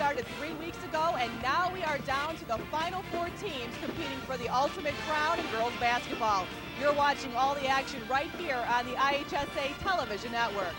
started 3 weeks ago, and now we are down to the final 4 teams competing for the ultimate crown in girls basketball. You're watching all the action right here on the IHSA television network.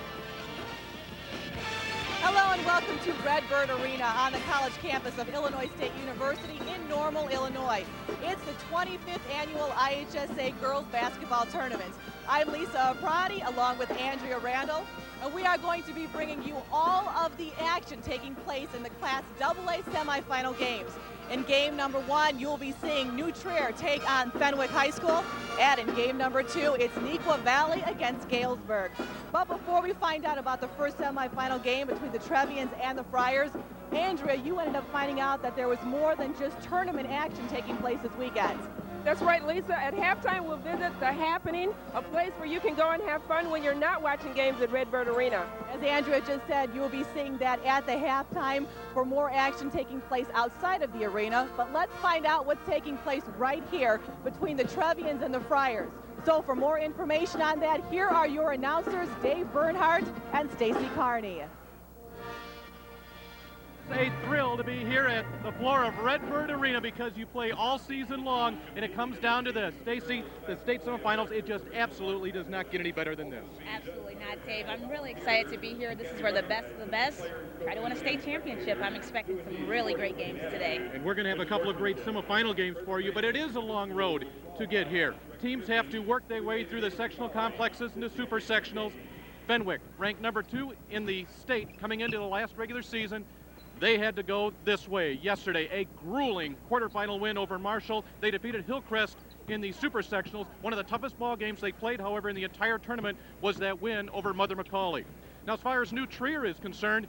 Hello and welcome to Redbird Arena on the college campus of Illinois State University in Normal, Illinois. It's the 25th annual IHSA Girls Basketball Tournament. I'm Lisa Prati along with Andrea Randall, and we are going to be bringing you all of the action taking place in the Class AA semifinal games. In game number 1, you'll be seeing New Trier take on Fenwick High School, and in game number 2, it's Neuqua Valley against Galesburg. But before we find out about the first semifinal game between the Trevians and the Friars, Andrea, you ended up finding out that there was more than just tournament action taking place this weekend. That's right, Lisa. At halftime, we'll visit The Happening, a place where you can go and have fun when you're not watching games at Redbird Arena. As Andrea just said, you will be seeing that at the halftime for more action taking place outside of the arena. But let's find out what's taking place right here between the Trevians and the Friars. So for more information on that, here are your announcers, Dave Bernhardt and Stacy Carney. A thrill to be here at the floor of Redbird Arena because you play all season long, and it comes down to this. Stacy, the state semifinals, it just absolutely does not get any better than this. Absolutely not, Dave. I'm really excited to be here. This is where the best of the best try to win a state championship. I'm expecting some really great games today. And we're going to have a couple of great semifinal games for you, but it is a long road to get here. Teams have to work their way through the sectional complexes and the super sectionals. Fenwick, ranked number 2 in the state coming into the last regular season. They had to go this way yesterday. A grueling quarterfinal win over Marshall. They defeated Hillcrest in the super sectionals. One of the toughest ball games they played, however, in the entire tournament was that win over Mother McCauley. Now, as far as New Trier is concerned,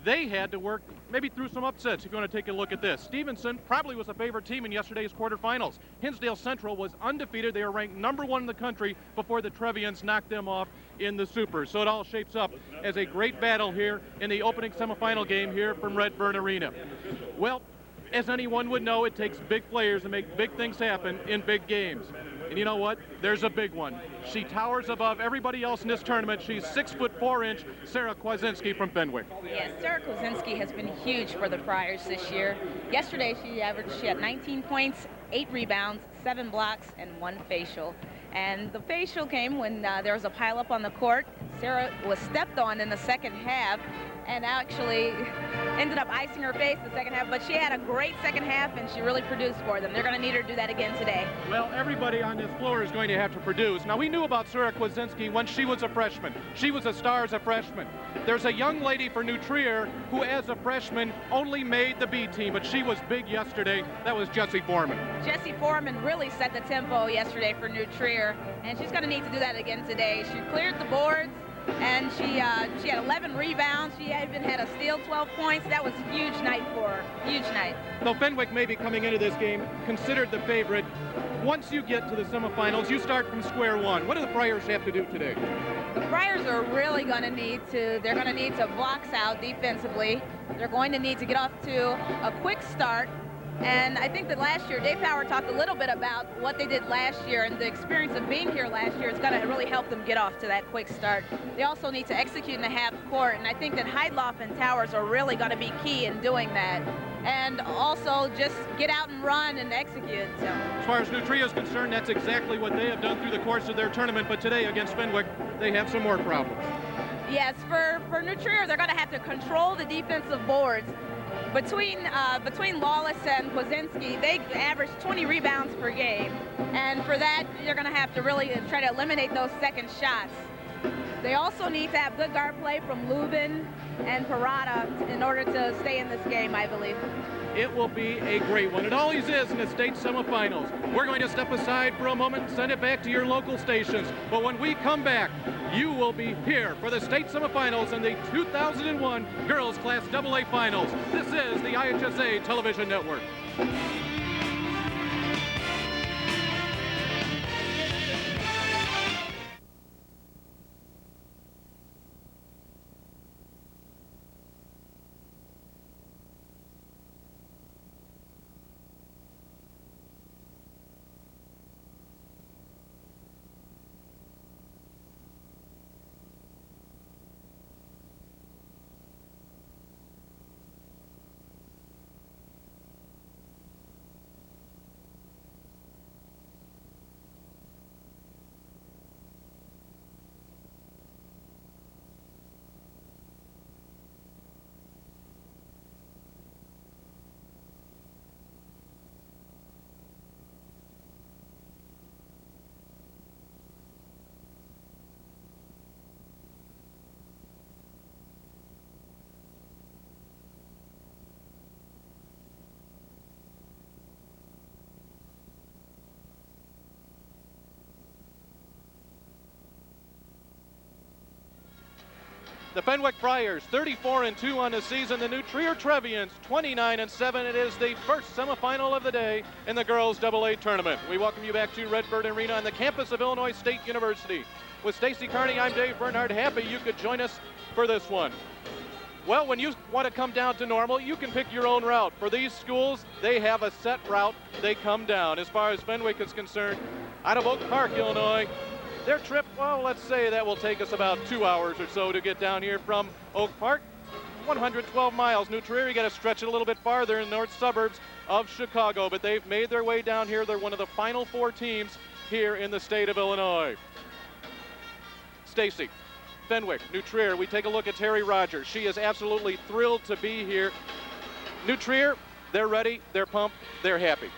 they had to work maybe through some upsets. If you want to take a look at this, Stevenson probably was a favorite team in yesterday's quarterfinals. Hinsdale Central was undefeated. They were ranked number 1 in the country before the Trevians knocked them off in the Super. So it all shapes up as a great battle here in the opening semifinal game here from Redbird Arena. Well, as anyone would know, it takes big players to make big things happen in big games. And you know what? There's a big one. She towers above everybody else in this tournament. She's 6'4" Sarah Kwasinski from Fenwick. Yes, Sarah Kwasinski has been huge for the Friars this year. Yesterday she had 19 points, 8 rebounds, 7 blocks, and 1 facial. And the facial came when there was a pileup on the court. Sarah was stepped on in the second half and actually ended up icing her face the second half, but she had a great second half and she really produced for them. They're going to need her to do that again today. Well, everybody on this floor is going to have to produce. Now, we knew about Sarah Kwasinski when she was a freshman. She was a star as a freshman. There's a young lady for New Trier who, as a freshman, only made the B team, but she was big yesterday. That was Jessie Foreman. Jessie Foreman really set the tempo yesterday for New Trier, and she's going to need to do that again today. She cleared the boards, and she had 11 rebounds. She even had a steal, 12 points. That was a huge night for her, huge night. Though Fenwick may be coming into this game considered the favorite, once you get to the semifinals, you start from square one. What do the Friars have to do today? The Friars are really going to need to box out defensively. They're going to need to get off to a quick start. And I think that last year, Dave Power talked a little bit about what they did last year, and the experience of being here last year is going to really help them get off to that quick start. They also need to execute in the half court, and I think that Heidloff and Towers are really going to be key in doing that. And also just get out and run and execute. So. As far as New Trier is concerned, that's exactly what they have done through the course of their tournament, but today against Fenwick, they have some more problems. Yes, for New Trier, they're going to have to control the defensive boards. Between Lawless and Kwasinski, they average 20 rebounds per game. And for that, you're going to have to really try to eliminate those second shots. They also need to have good guard play from Lubin and Parada in order to stay in this game, I believe. It will be a great one. It always is in the state semifinals. We're going to step aside for a moment and send it back to your local stations. But when we come back, you will be here for the state semifinals and the 2001 Girls Class AA Finals. This is the IHSA Television Network. The Fenwick Friars 34-2 on the season. The New Trier Trevians 29-7. It is the first semifinal of the day in the girls AA tournament. We welcome you back to Redbird Arena on the campus of Illinois State University. With Stacy Carney, I'm Dave Bernhardt. Happy you could join us for this one. Well, when you want to come down to Normal, you can pick your own route. For these schools, they have a set route. They come down. As far as Fenwick is concerned, out of Oak Park, Illinois, their trip, well, let's say that will take us about 2 hours or so to get down here from Oak Park. 112 miles. New Trier, you got to stretch it a little bit farther in the north suburbs of Chicago, but they've made their way down here. They're one of the final 4 teams here in the state of Illinois. Stacy, Fenwick, New Trier, we take a look at Terry Rogers. She is absolutely thrilled to be here. New Trier, they're ready, they're pumped, they're happy.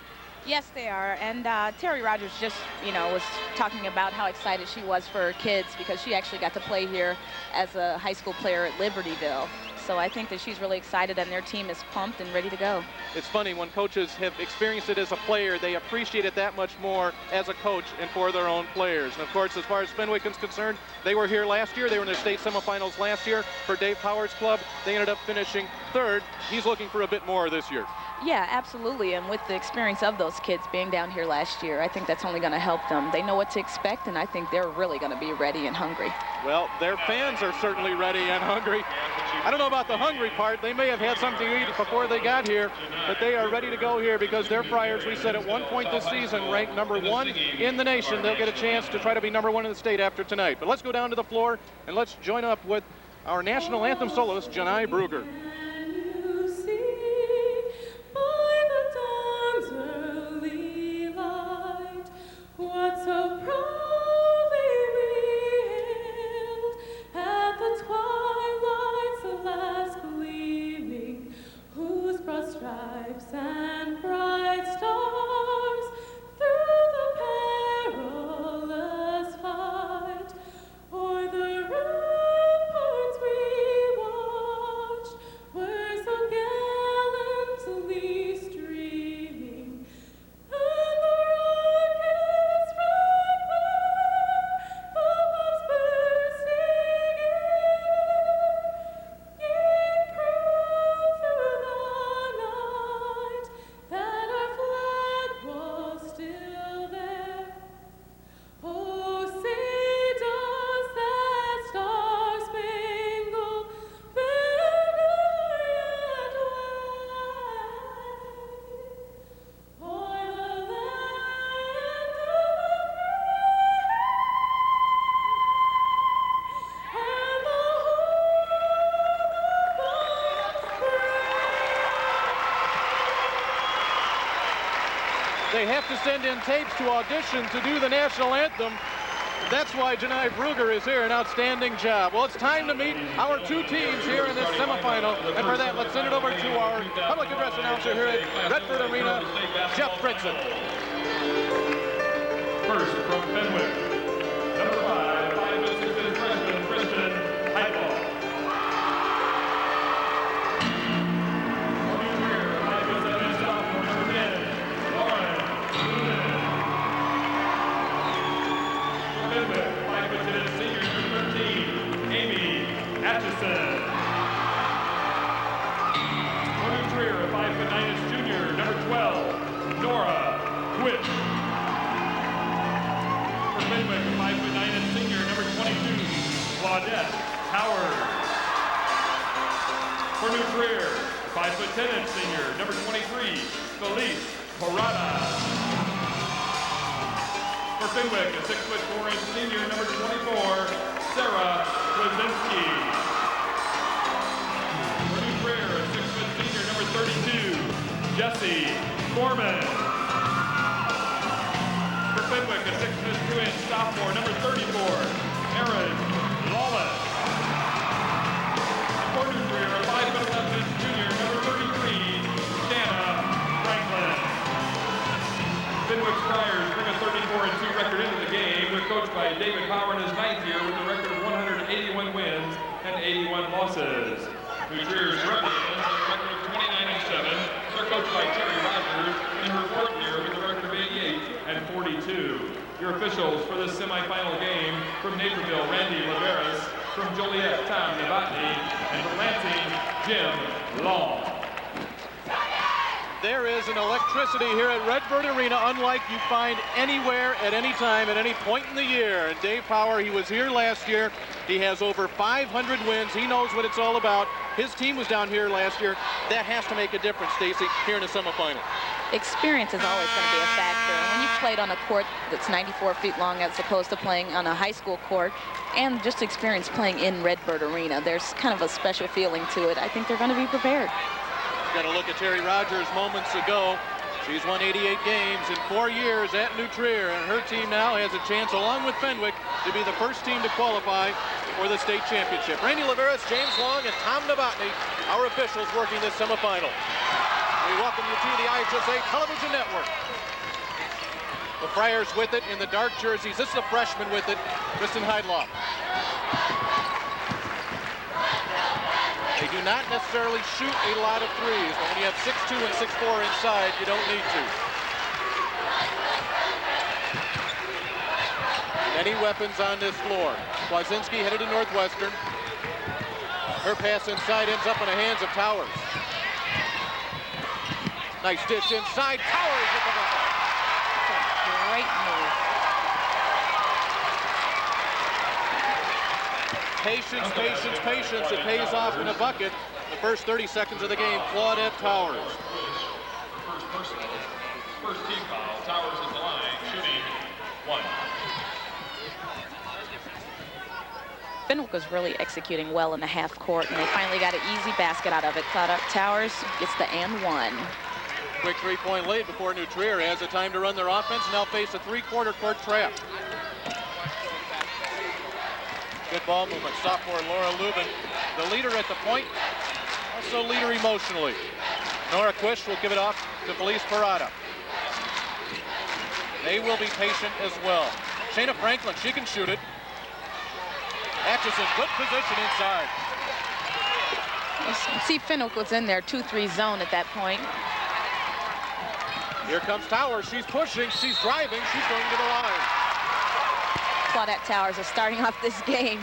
Yes, they are. And Terry Rogers just, was talking about how excited she was for her kids because she actually got to play here as a high school player at Libertyville. So I think that she's really excited and their team is pumped and ready to go. It's funny, when coaches have experienced it as a player, they appreciate it that much more as a coach and for their own players. And of course, as far as Fenwick is concerned, they were here last year. They were in their state semifinals last year for Dave Power's club. They ended up finishing 3rd. He's looking for a bit more this year. Yeah, absolutely. And with the experience of those kids being down here last year, I think that's only going to help them. They know what to expect, and I think they're really going to be ready and hungry. Well, their fans are certainly ready and hungry. I don't know about the hungry part. They may have had something to eat before they got here, but they are ready to go here because their Friars, we said at one point this season, ranked number 1 in the nation. They'll get a chance to try to be number 1 in the state after tonight. But let's go down to the floor and let's join up with our national anthem soloist, Janai Brugger. What so proudly we hailed at the twilight's last gleaming, whose broad stripes and bright stars through the perilous fight o'er the ramparts we watched were so gallantly streaming, and the rockets right by, the bombs bursting in, gave proof through the night that our flag was still there. Oh, say does that star-spangled banner yet wave o'er the land of the free, and the They have to send in tapes to audition to do the national anthem. That's why Janai Brugger is here. An outstanding job. Well, it's time to meet our 2 teams here in this semifinal. And for that, let's send it over to our public address announcer here at Redford Arena, Jeff Fritzen. First from Fenwick, number 5, 5'6" freshman Christian Heitball. From New Trier, 5'7" sophomore number 10, Lauren Lumen. From Fenwick, 5'10" senior number 13, Amy Atchison. From New Trier, 5'9" junior number 12, Nora Witt. For Fenwick, 5'9" senior number 22, Claudette Howard. For New Trier, 5'10" senior number 23, Felice Parada. For Fenwick, a 6'4" senior number 24, Sarah Kwasinski. For New Trier, a 6' senior number 32, Jessie Gorman. For Fenwick, a 6'2" sophomore, number 34, Erin Lawless. For New Trier, a 5'11" junior, number 33, Shanna Franklin. Fenwick's Friars bring a 34-2 record into the game. They're coached by David Power in his 9th year with a record of 181 wins and 81 losses. New Trier's Ruffians have a record of 29-7. They're coached by Terry Rogers in her 4th year with a record of 88 and 42. Your officials for this semifinal game from Naperville, Randy Laveras. From Joliet, Tom Novotny. And from Lansing, Jim Long. There is an electricity here at Redbird Arena unlike you find anywhere at any time at any point in the year. And Dave Power, he was here last year. He has over 500 wins. He knows what it's all about. His team was down here last year. That has to make a difference, Stacy, here in the semifinal. Experience is always going to be a factor. When you've played on a court that's 94 feet long as opposed to playing on a high school court, and just experience playing in Redbird Arena, there's kind of a special feeling to it. I think they're going to be prepared. Got a look at Terry Rogers moments ago. She's won 88 games in 4 years at New Trier, and her team now has a chance, along with Fenwick, to be the first team to qualify for the state championship. Randy Laveras, James Long, and Tom Novotny, our officials working this semifinal. We welcome you to the IHSA Television Network. The Friars with it in the dark jerseys. This is a freshman with it, Kristen Heidloff. They do not necessarily shoot a lot of threes, but when you have 6'2" and 6'4" inside, you don't need to. Many weapons on this floor. Kwasinski headed to Northwestern. Her pass inside ends up in the hands of Towers. Nice dish inside. Towers with the bucket. Great move. Patience, patience, patience. It pays off in a bucket. The first 30 seconds of the game, Claudette Towers. First team foul. Towers at the line, shooting 1. Fenwick was really executing well in the half court, and they finally got an easy basket out of it. Claudette Towers gets the and one. Quick three-point lead before New Trier has the time to run their offense. Now face a three-quarter court trap. Good ball movement. Sophomore Laura Lubin, the leader at the point, also leader emotionally. Nora Quish will give it off to Felice Parada. They will be patient as well. Shayna Franklin, she can shoot it. Atchison, good position inside. You see Fenwick was in there 2-3 zone at that point. Here comes Towers. She's pushing, she's driving, she's going to the line. Claudette Towers is starting off this game.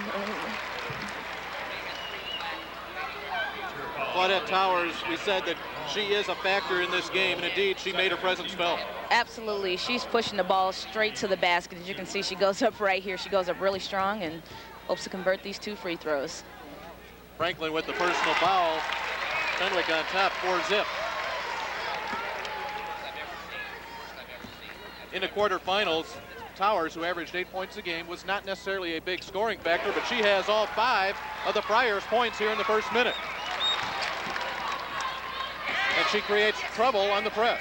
Claudette Towers, we said that she is a factor in this game, and indeed, she made her presence felt. Absolutely. She's pushing the ball straight to the basket. As you can see, she goes up right here. She goes up really strong and hopes to convert these 2 free throws. Franklin with the personal foul. Fenwick on top, 4-zip. In the quarterfinals, Towers, who averaged 8 points a game, was not necessarily a big scoring factor, but she has all 5 of the Friars' points here in the first minute. And she creates trouble on the press.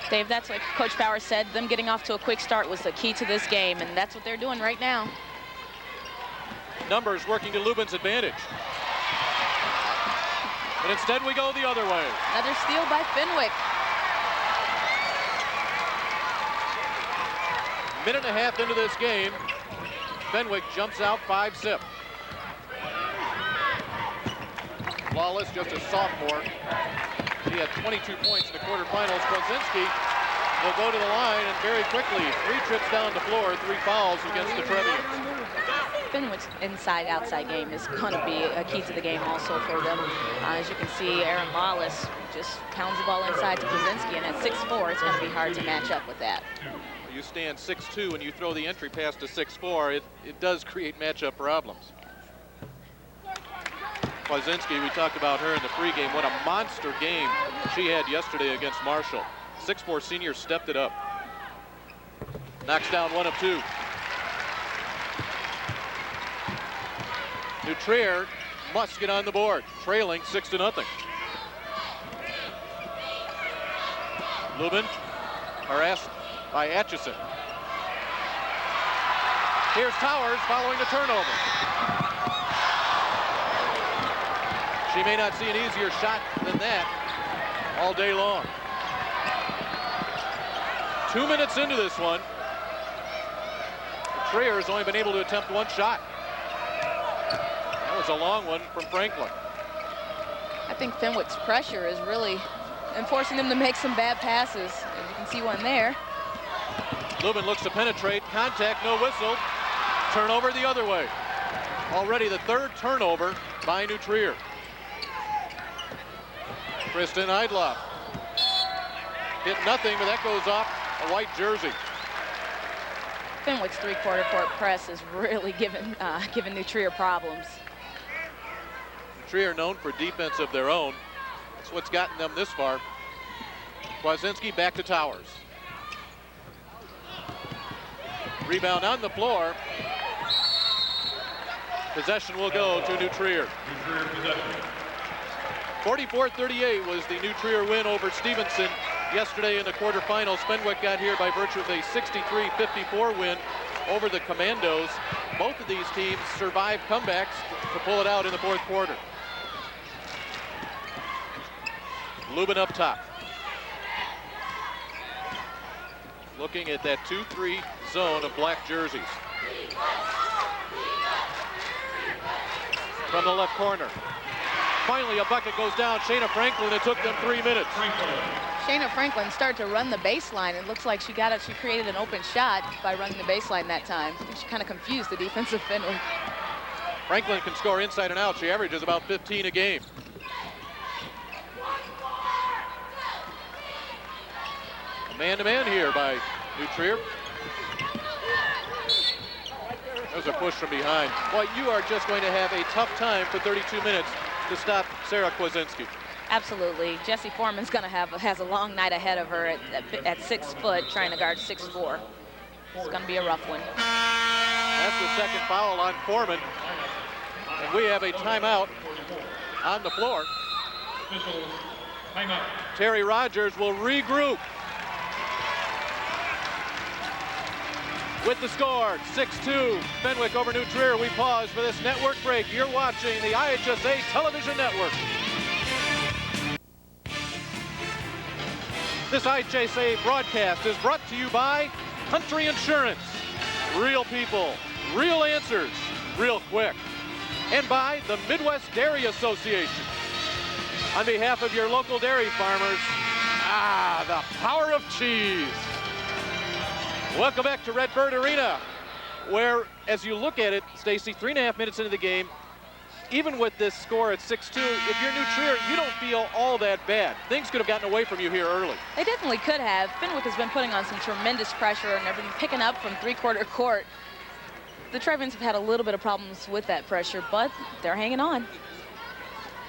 Dave, that's what Coach Power said. Them getting off to a quick start was the key to this game, and that's what they're doing right now. Numbers working to Lubin's advantage. But instead, we go the other way. Another steal by Fenwick. Minute and a half into this game, Fenwick jumps out 5-zip. Lawless, just a sophomore. He had 22 points in the quarterfinals. Kwasinski will go to the line, and very quickly, 3 trips down the floor, 3 fouls against the Trevians. Fenwick's inside-outside game is going to be a key to the game also for them. As you can see, Aaron Lawless just pounds the ball inside to Kwasinski, and at 6'4", it's going to be hard to match up with that. You stand 6'2", and you throw the entry pass to 6'4", it does create matchup problems. Kwasinski, we talked about her in the pregame. What a monster game she had yesterday against Marshall. 6'4" senior stepped it up. Knocks down 1 of 2. New Trier must get on the board, trailing 6-0. Lubin harassed by Atchison. Here's Towers following the turnover. She may not see an easier shot than that all day long. 2 minutes into this one, Trier has only been able to attempt 1 shot. That was a long one from Franklin. I think Fenwick's pressure is really enforcing them to make some bad passes. As you can see one there. Lubin looks to penetrate, contact, no whistle. Turnover the other way. Already the third turnover by New Trier. Kristen Eidloff hit nothing, but that goes off a white jersey. Fenwick's three-quarter court press is really giving New Trier problems. New Trier known for defense of their own. That's what's gotten them this far. Kwasinski back to Towers. Rebound on the floor. Possession will go to New Trier. 44-38 was the New Trier win over Stevenson yesterday in the quarterfinals. Fenwick got here by virtue of a 63-54 win over the Commandos. Both of these teams survived comebacks to pull it out in the fourth quarter. Lubin up top. Looking at that 2-3 zone of black jerseys. From the left corner. Finally, a bucket goes down. Shayna Franklin, it took them 3 minutes. Shayna Franklin started to run the baseline. It looks like she created an open shot by running the baseline that time. I think she kind of confused the defensive Fenwick. Franklin can score inside and out. She averages about 15 a game. Man-to-man here by New Trier. There's a push from behind. Well, you are just going to have a tough time for 32 minutes to stop Sarah Kwasinski. Absolutely. Jessie Foreman's has a long night ahead of her at 6 foot, trying to guard 6'4". It's going to be a rough one. That's the second foul on Foreman. And we have a timeout on the floor. Timeout. Terry Rogers will regroup. With the score, 6-2, Fenwick over New Trier. We pause for this network break. You're watching the IHSA Television Network. This IHSA broadcast is brought to you by Country Insurance. Real people, real answers, real quick. And by the Midwest Dairy Association. On behalf of your local dairy farmers, the power of cheese. Welcome back to Redbird Arena, where, as you look at it, Stacy, 3.5 minutes into the game, even with this score at 6-2, if you're New Trier, you don't feel all that bad. Things could have gotten away from you here early. They definitely could have. Fenwick has been putting on some tremendous pressure and everything, picking up from three-quarter court. The Trevians have had a little bit of problems with that pressure, but they're hanging on.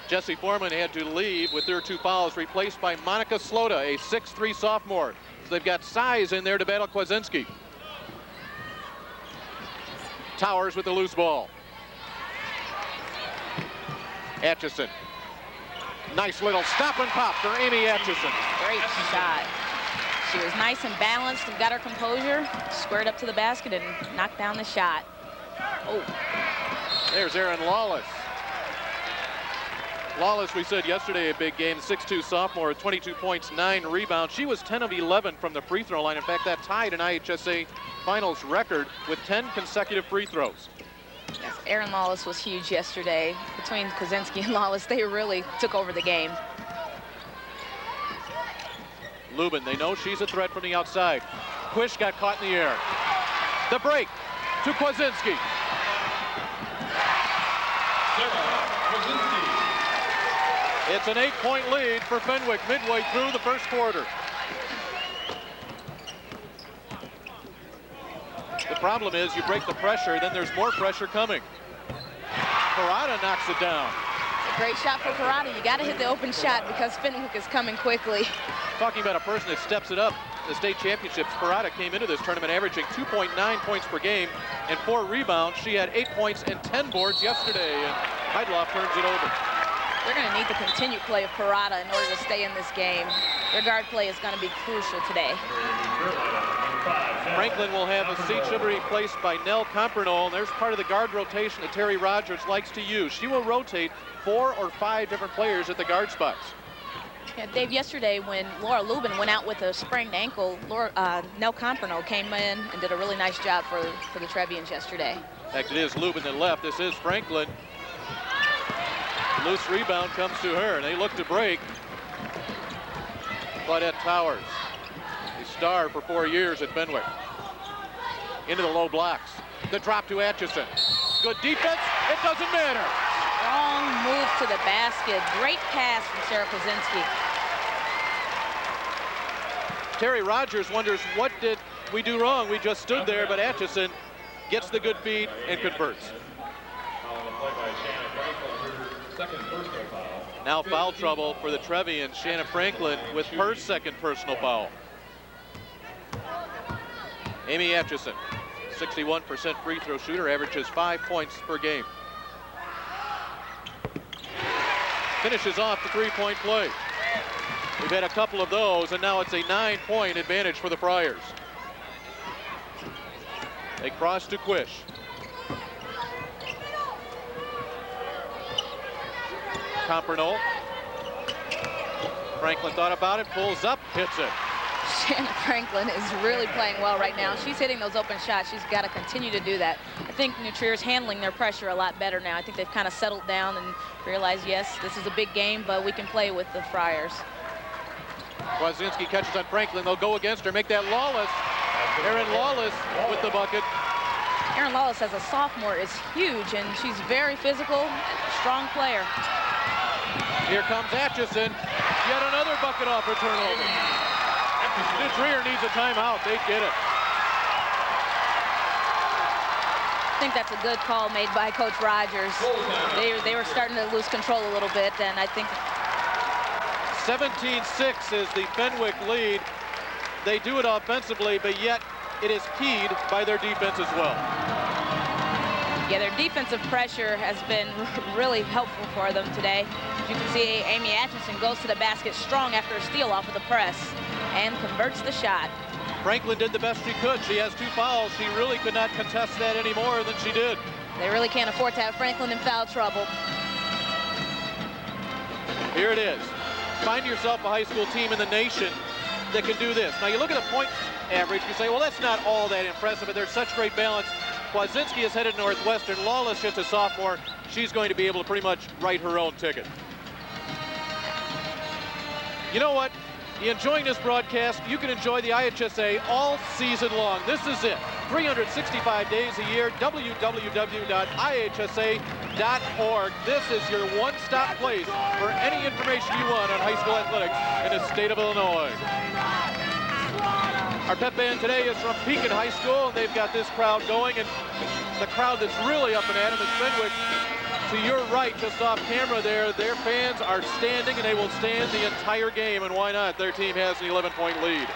Jessie Foreman had to leave with their 2 fouls, replaced by Monica Slota, a 6'3 sophomore. So they've got size in there to battle Kwasinski. Towers with the loose ball. Atchison. Nice little stop and pop for Amy Atchison. Great shot. She was nice and balanced and got her composure, squared up to the basket and knocked down the shot. Oh. There's Erin Lawless. Lawless, we said yesterday, a big game, 6'2 sophomore, 22 points, 9 rebounds. She was 10 of 11 from the free throw line. In fact, that tied an IHSA finals record with 10 consecutive free throws. Yes, Erin Lawless was huge yesterday. Between Kwasinski and Lawless, they really took over the game. Lubin, they know she's a threat from the outside. Quish got caught in the air. The break to Kwasinski. It's an 8-point lead for Fenwick midway through the first quarter. The problem is you break the pressure, then there's more pressure coming. Parada knocks it down. It's a great shot for Parada. You got to hit the open shot because Fenwick is coming quickly. Talking about a person that steps it up, the state championships, Parada came into this tournament averaging 2.9 points per game and 4 rebounds. She had 8 points and 10 boards yesterday, and Heidloff turns it over. They're going to need the continued play of Parada in order to stay in this game. Their guard play is going to be crucial today. Franklin will have a seat. She'll be replaced by Nell Compernol, and there's part of the guard rotation that Terry Rogers likes to use. She will rotate 4 or 5 different players at the guard spots. Yeah, Dave, yesterday when Laura Lubin went out with a sprained ankle, Nell Compernol came in and did a really nice job for the Trevians yesterday. In fact, it is Lubin that left. This is Franklin. Loose rebound comes to her, and they look to break. Claudette Towers, a star for 4 years at Fenwick. Into the low blocks. The drop to Atchison. Good defense. It doesn't matter. Strong move to the basket. Great pass from Sarah Kwasinski. Terry Rogers wonders, what did we do wrong? We just stood there, but Atchison gets the good feed and converts. Now foul trouble for the Trevians. Shannon Franklin with her second personal foul. Amy Atchison, 61% free throw shooter, averages 5 points per game. Finishes off the three-point play. We've had a couple of those, and now it's a 9-point advantage for the Friars. They cross to Quish. Compernol. Franklin thought about it, pulls up, hits it. Shannon Franklin is really playing well right now. She's hitting those open shots. She's got to continue to do that. I think New Trier's handling their pressure a lot better now. I think they've kind of settled down and realized, yes, this is a big game, but we can play with the Friars. Kwasinski catches on Franklin. They'll go against her, make that Lawless. Erin Lawless with the bucket. Erin Lawless, as a sophomore, is huge, and she's very physical, strong player. Here comes Atchison. Yet another bucket off her turnover. New Trier needs a timeout. They get it. I think that's a good call made by Coach Rogers. They were starting to lose control a little bit, and I think 17-6 is the Fenwick lead. They do it offensively, but yet it is keyed by their defense as well. yeah, their defensive pressure has been really helpful for them today. As you can see, Amy Atchison goes to the basket strong after a steal off of the press and converts the shot. Franklin did the best she could. She has 2 fouls. She really could not contest that any more than she did. They really can't afford to have Franklin in foul trouble. Here it is. Find yourself a high school team in the nation that can do this. Now you look at the point average, you say, well, that's not all that impressive, but there's such great balance. Kwasinski is headed Northwestern. Lawless, just a sophomore. She's going to be able to pretty much write her own ticket. You know what? You enjoying this broadcast, you can enjoy the IHSA all season long. This is it. 365 days a year, www.ihsa.org. This is your one-stop place for any information you want on high school athletics in the state of Illinois. Our pep band today is from Pekin High School, and they've got this crowd going, and the crowd that's really up and at them is Fenwick. To your right, just off camera there, their fans are standing, and they will stand the entire game, and why not? Their team has an 11-point lead.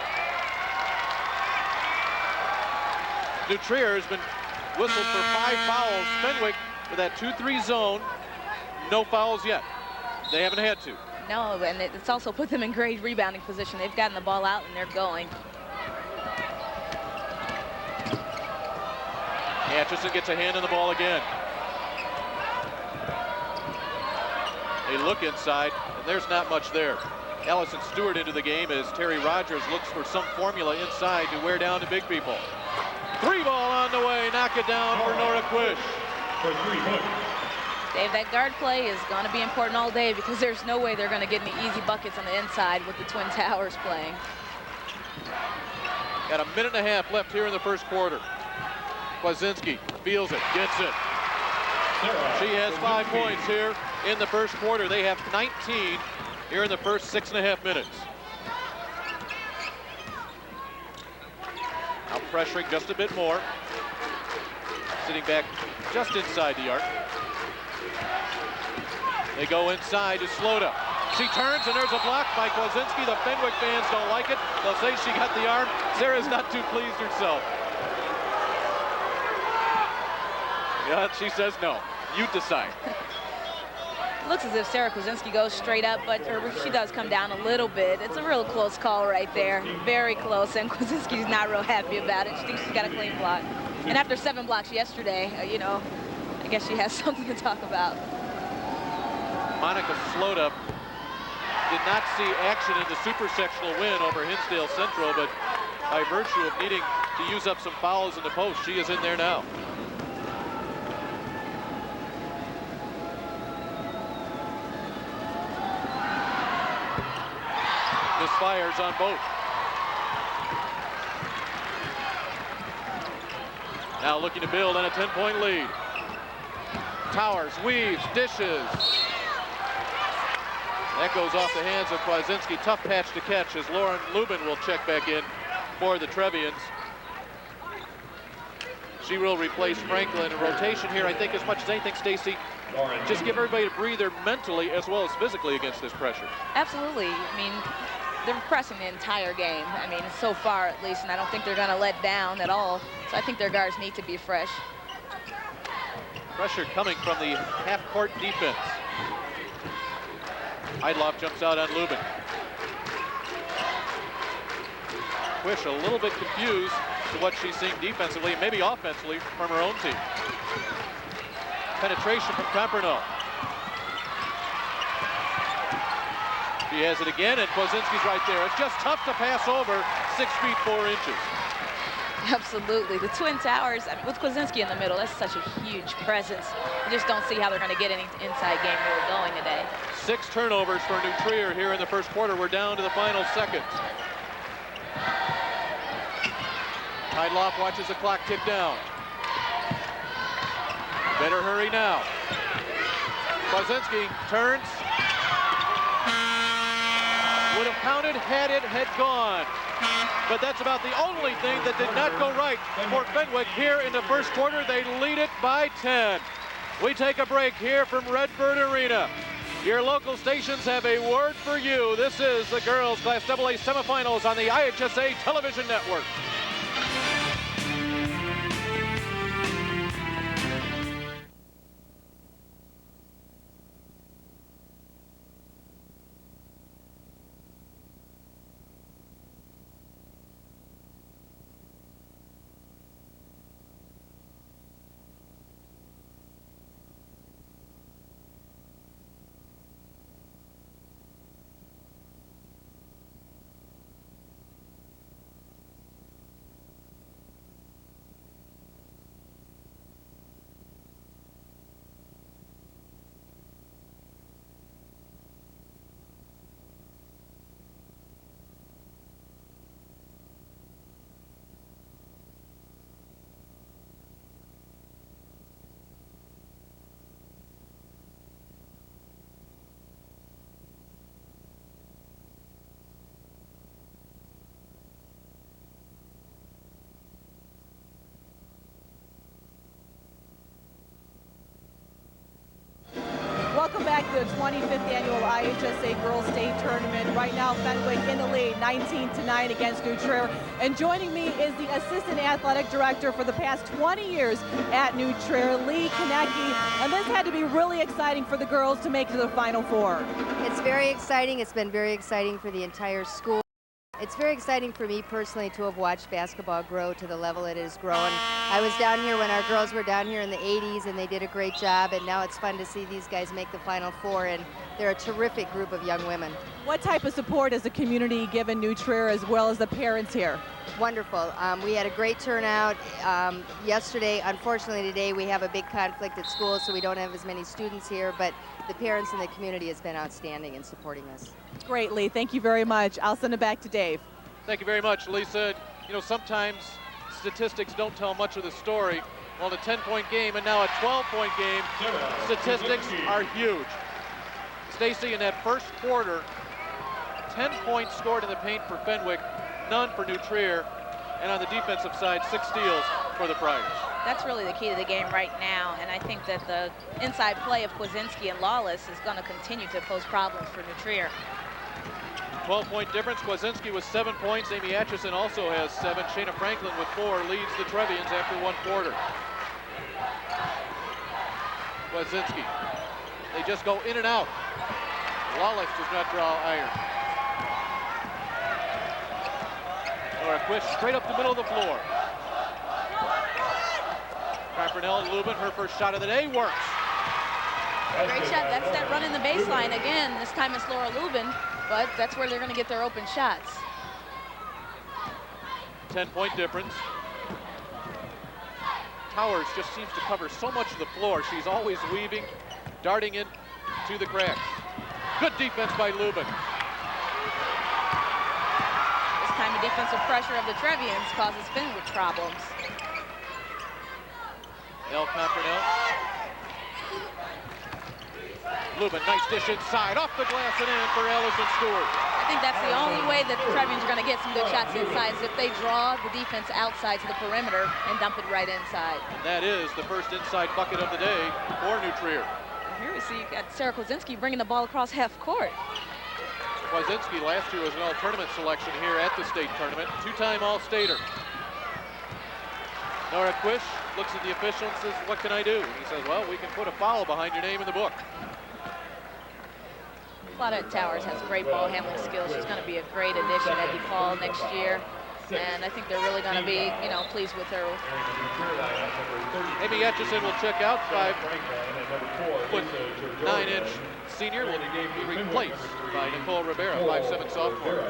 New Trier has been whistled for 5 fouls. Fenwick with that 2-3 zone, no fouls yet. They haven't had to. No, and it's also put them in great rebounding position. They've gotten the ball out and they're going. Atchison gets a hand on the ball again. They look inside, and there's not much there. Allison Stewart into the game as Terry Rogers looks for some formula inside to wear down the big people. 3 ball on the way, knock it down for Nora Quish. Dave, that guard play is going to be important all day because there's no way they're going to get any easy buckets on the inside with the Twin Towers playing. Got a minute and a half left here in the first quarter. Kwasinski feels it, gets it. She has 5 points here in the first quarter. They have 19 here in the first 6.5 minutes. Now pressuring just a bit more. Sitting back just inside the arc. They go inside to Slota. She turns and there's a block by Kwasinski. The Fenwick fans don't like it. They'll say she got the arm. Sarah's not too pleased herself. Yeah, she says no. You decide. Looks as if Sarah Kwasinski goes straight up, but she does come down a little bit. It's a real close call right there. Very close, and Kwasinski's not real happy about it. She thinks she's got a clean block. And after 7 blocks yesterday, you know, I guess she has something to talk about. Monica Slota did not see action in the super sectional win over Hinsdale Central, but by virtue of needing to use up some fouls in the post, she is in there now. Misfires on both. Now looking to build on a 10-point lead. Towers weaves, dishes. That goes off the hands of Kwasinski. Tough patch to catch as Lauren Lubin will check back in for the Trevians. She will replace Franklin. A rotation here, I think, as much as anything, Stacy, just give everybody a breather mentally as well as physically against this pressure. Absolutely. I mean, they're pressing the entire game. I mean, so far at least, and I don't think they're going to let down at all. So I think their guards need to be fresh. Pressure coming from the half-court defense. Heidloff jumps out on Lubin. Quish a little bit confused to what she's seeing defensively and maybe offensively from her own team. Penetration from Camperno. She has it again, and Kwasinski's right there. It's just tough to pass over 6 feet 4 inches. Absolutely. The Twin Towers, I mean, with Kwasinski in the middle, that's such a huge presence. You just don't see how they're going to get any inside game really going today. 6 turnovers for New Trier here in the first quarter. We're down to the final seconds. Heidloff watches the clock tick down. Better hurry now. Kwasinski turns. Would have counted had it had gone. But that's about the only thing that did not go right for Fenwick here in the first quarter. They lead it by 10. We take a break here from Redbird Arena. Your local stations have a word for you. This is the girls Class AA semifinals on the IHSA television network. Welcome back to the 25th annual IHSA Girls State Tournament. Right now, Fenwick in the lead, 19-9 against New Trier. And joining me is the Assistant Athletic Director for the past 20 years at New Trier, Lee Konecki. And this had to be really exciting for the girls to make it to the Final Four. It's very exciting. It's been very exciting for the entire school. It's very exciting for me personally to have watched basketball grow to the level it has grown. I was down here when our girls were down here in the 80s and they did a great job, and now it's fun to see these guys make the Final Four, and they're a terrific group of young women. What type of support has the community given New Trier as well as the parents here? Wonderful. We had a great turnout yesterday. Unfortunately today we have a big conflict at school, so we don't have as many students here, but the parents and the community has been outstanding in supporting us. Great, Lee. Thank you very much. I'll send it back to Dave. Thank you very much, Lisa. You know, sometimes statistics don't tell much of the story. Well, a 10-point game and now a 12-point game, statistics are huge. Stacy, in that first quarter, 10 points scored in the paint for Fenwick, none for New Trier, and on the defensive side, 6 steals for the Friars. That's really the key to the game right now, and I think that the inside play of Kwasinski and Lawless is going to continue to pose problems for New Trier. 12-point difference. Kwasinski with 7 points. Amy Atchison also has 7. Shayna Franklin with 4 leads the Trevians after 1 quarter. Kwasinski. They just go in and out. Lawless does not draw iron. Laura Quish straight up the middle of the floor. Carpernell and Lubin, her first shot of the day, works. Great shot. That's that run in the baseline again. This time it's Laura Lubin, but that's where they're going to get their open shots. 10-point difference. Towers just seems to cover so much of the floor. She's always weaving, darting in to the cracks. Good defense by Lubin. This time the defensive pressure of the Trevians causes Fenwick problems. El Campanel Lubin, nice dish inside, off the glass and in for Allison Stewart. I think that's the only way that the Trevians are going to get some good shots inside is if they draw the defense outside to the perimeter and dump it right inside. And that is the first inside bucket of the day for New Trier. Here we see you got Sarah Kwasinski bringing the ball across half court. Kwasinski last year was an all-tournament selection here at the state tournament, two-time All-Stater. Nora Quish looks at the official and says, what can I do? And he says, well, we can put a foul behind your name in the book. Claudette Towers has great ball handling skills. She's going to be a great addition at DePaul next year. And I think they're really going to be, pleased with her. Amy Etchison will check out. 5'9" senior will be replaced by Nicole Rivera, 5'7" sophomore.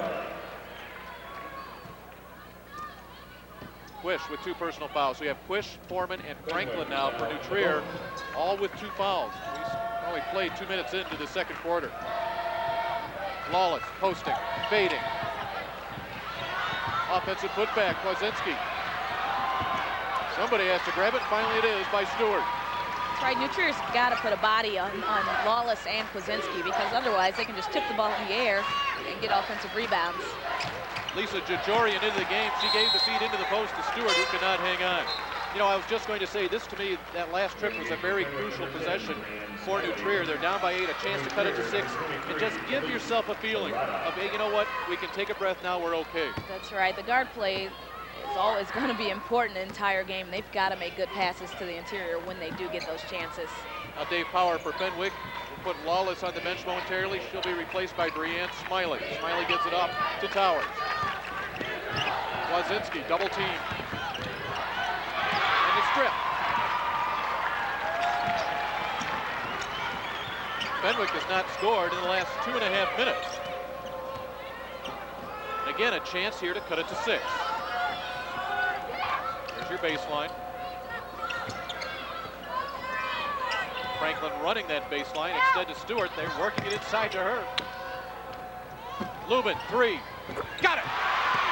Quish with 2 personal fouls. So we have Quish, Foreman, and Franklin now for New Trier, all with 2 fouls. We played 2 minutes into the second quarter. Lawless, posting, fading. Offensive putback, Kwasinski. Somebody has to grab it. Finally it is by Stewart. That's right, New Trier's got to put a body on Lawless and Kwasinski because otherwise they can just tip the ball in the air and get offensive rebounds. Lisa Jajorian into the game. She gave the feed into the post to Stewart, who could not hang on. I was just going to say, this to me, that last trip was a very crucial possession for New Trier. They're down by 8, a chance to cut it to 6, and just give yourself a feeling of, hey, you know what, we can take a breath now, we're okay. That's right. The guard play is always going to be important the entire game. They've got to make good passes to the interior when they do get those chances. Now Dave Power for Fenwick. We'll put Lawless on the bench momentarily. She'll be replaced by Brianne Smiley. Smiley gets it off to Towers. Kwasinski, double team. And the strip. Fenwick has not scored in the last 2.5 minutes. And again, a chance here to cut it to 6. Here's your baseline. Franklin running that baseline, extend to Stewart. They're working it inside to her. Lubin, 3. Got it!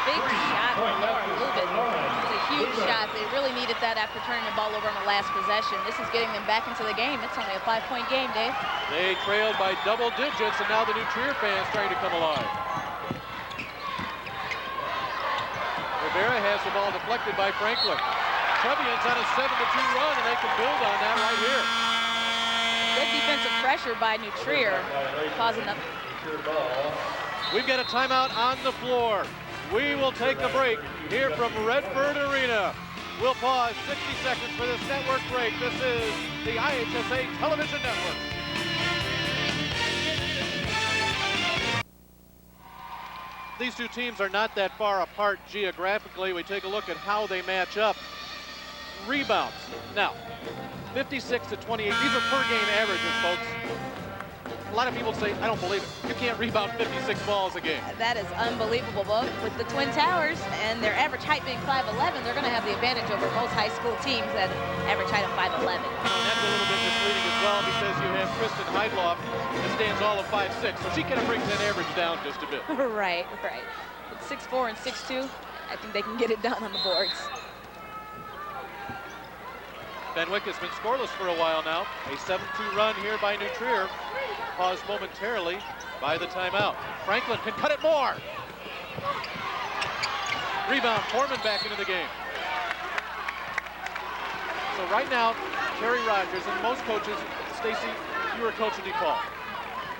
Big shot from Lubin. It was a huge shot. They really needed that after turning the ball over on the last possession. This is getting them back into the game. It's only a 5-point game, Dave. They trailed by double digits, and now the New Trier fans trying to come alive. Rivera has the ball deflected by Franklin. Trevian's on a 7-2 run, and they can build on that right here. Good defensive pressure by New Trier, causing them. We've got a timeout on the floor. We will take a break here from Redbird Arena. We'll pause 60 seconds for this network break. This is the IHSA Television Network. These two teams are not that far apart geographically. We take a look at how they match up. Rebounds. Now, 56 to 28. These are per game averages, folks. A lot of people say, I don't believe it. You can't rebound 56 balls a game. That is unbelievable, but with the Twin Towers and their average height being 5'11", they're going to have the advantage over most high school teams that average height of 5'11". And that's a little bit misleading as well because you have Kristen Heidloff that stands all of 5'6", so she kind of brings that average down just a bit. Right. With 6'4" and 6'2", I think they can get it done on the boards. Fenwick has been scoreless for a while now. A 7-2 run here by New Trier. Paused momentarily by the timeout. Franklin can cut it more. Rebound, Foreman back into the game. So right now, Terry Rogers and most coaches, Stacy, you were a coach at DePaul.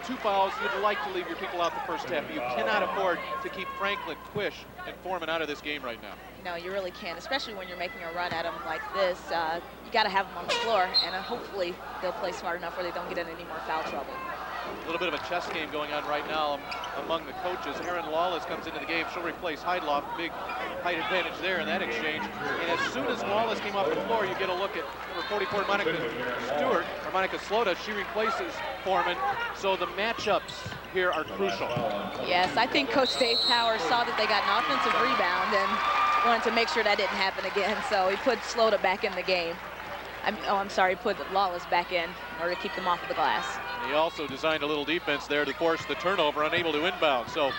2 fouls, you'd like to leave your people out the first half. You cannot afford to keep Franklin, Quish, and Foreman out of this game right now. No, you really can't, especially when you're making a run at them like this. You got to have them on the floor, and hopefully they'll play smart enough where they don't get in any more foul trouble. A little bit of a chess game going on right now among the coaches. Erin Lawless comes into the game. She'll replace Heidloff. Big height advantage there in that exchange. And as soon as Lawless came off the floor, you get a look at number 44, Monica Stewart, or Monica Slota. She replaces Foreman. So the matchups here are crucial. Yes, I think Coach Dave Powers saw that they got an offensive rebound and wanted to make sure that didn't happen again. So he put Slota back in the game. Put Lawless back in order to keep them off of the glass. He also designed a little defense there to force the turnover, unable to inbound. So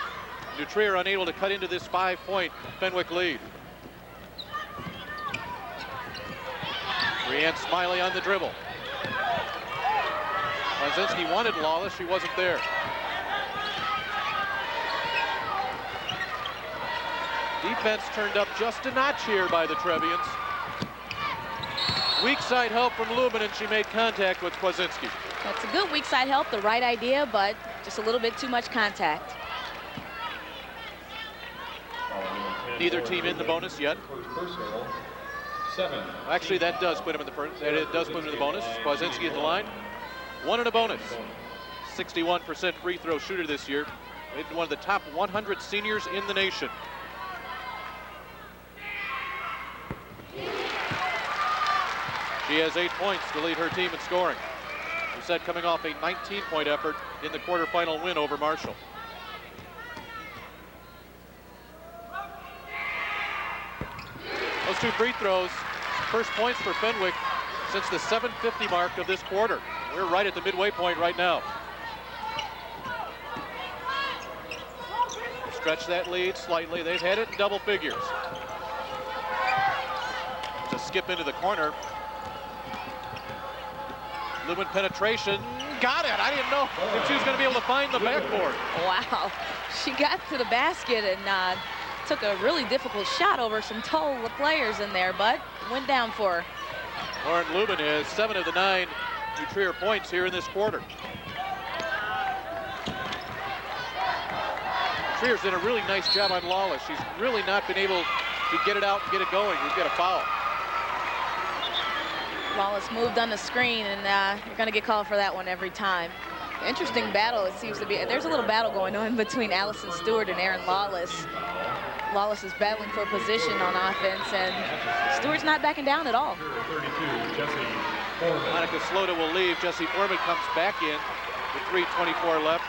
New Trier unable to cut into this 5-point Fenwick lead. Brianne Smiley on the dribble. Kwasinski wanted Lawless, she wasn't there. Defense turned up just a notch here by the Trevians. Weak side help from Lubin, and she made contact with Kwasinski. That's a good weak side help, the right idea, but just a little bit too much contact. Neither team in the bonus yet. Actually, that does put him in the first. It does put him in the bonus. Kwasinski at the line. One in a bonus. 61% free throw shooter this year. One of the top 100 seniors in the nation. She has 8 points to lead her team in scoring. We said coming off a 19-point effort in the quarterfinal win over Marshall. Those 2 free throws, first points for Fenwick since the 7:50 mark of this quarter. We're right at the midway point right now. Stretch that lead slightly. They've had it in double figures. To skip into the corner. Lubin penetration, got it. I didn't know if she was going to be able to find the backboard. Wow, she got to the basket and took a really difficult shot over some tall players in there, but went down for her. Lauren Lubin has 7 of the 9 New Trier points here in this quarter. Trier's done a really nice job on Lawless. She's really not been able to get it out and get it going. You get a foul. Lawless moved on the screen, and you're going to get called for that one every time. Interesting battle it seems to be. There's a little battle going on between Allison Stewart and Erin Lawless. Lawless is battling for position on offense, and Stewart's not backing down at all. 32, Jesse Foreman. Monica Slota will leave. Jesse Foreman comes back in with 3:24 left.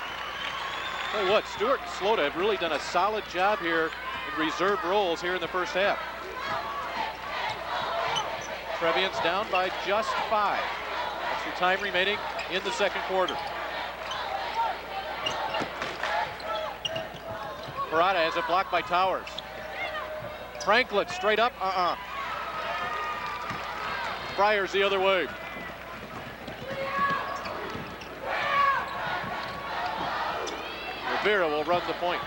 Tell you what, Stewart and Slota have really done a solid job here in reserve roles here in the first half. Trevians down by just 5. That's the time remaining in the second quarter. Parada has it blocked by Towers. Franklin straight up, Friars the other way. Rivera will run the point.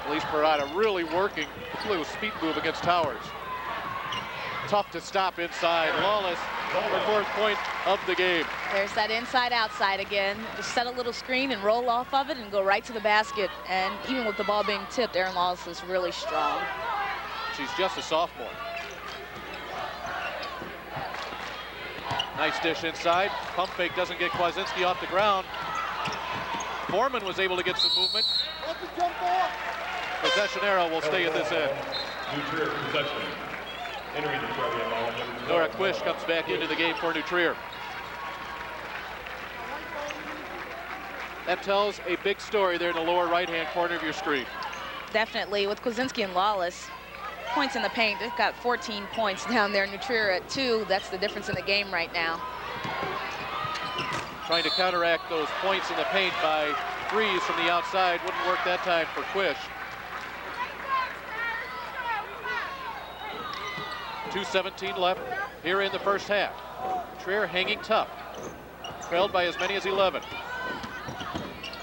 Elise Parada really working a little speed move against Towers. Tough to stop inside. Lawless, her 4th point of the game. There's that inside-outside again. Just set a little screen and roll off of it and go right to the basket. And even with the ball being tipped, Erin Lawless is really strong. She's just a sophomore. Nice dish inside. Pump fake doesn't get Kwasinski off the ground. Foreman was able to get some movement. Possession arrow will stay at this end. New Trier possession. Entering the Trevian ball. Nora Quish comes back into the game for New Trier. That tells a big story there in the lower right-hand corner of your screen. Definitely, with Kwasinski and Lawless, points in the paint. They've got 14 points down there. New Trier at 2. That's the difference in the game right now. Trying to counteract those points in the paint by threes from the outside. Wouldn't work that time for Quish. 2:17 left here in the first half. Trier hanging tough. Trailed by as many as 11.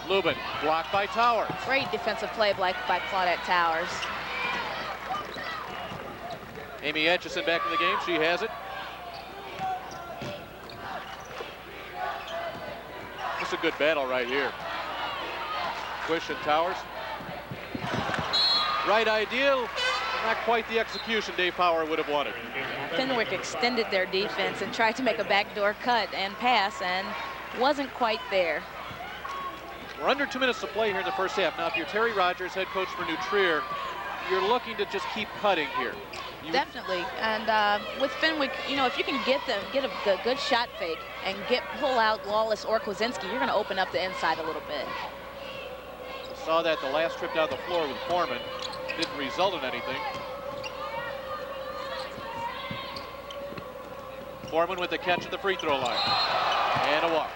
Lubin blocked by Towers. Great defensive play by Claudette Towers. Amy Atchison back in the game. She has it. It's a good battle right here. Quish and Towers. Right ideal. Not quite the execution Dave Power would have wanted. Fenwick extended their defense and tried to make a backdoor cut and pass and wasn't quite there. We're under 2 minutes to play here in the first half. Now, if you're Terry Rogers, head coach for New Trier, you're looking to just keep cutting here. Definitely, and with Fenwick, you know, if you can get a good shot fake and pull out Lawless or Kwasinski, you're going to open up the inside a little bit. Saw that the last trip down the floor with Foreman. Didn't result in anything. Foreman with the catch at the free throw line. And a walk.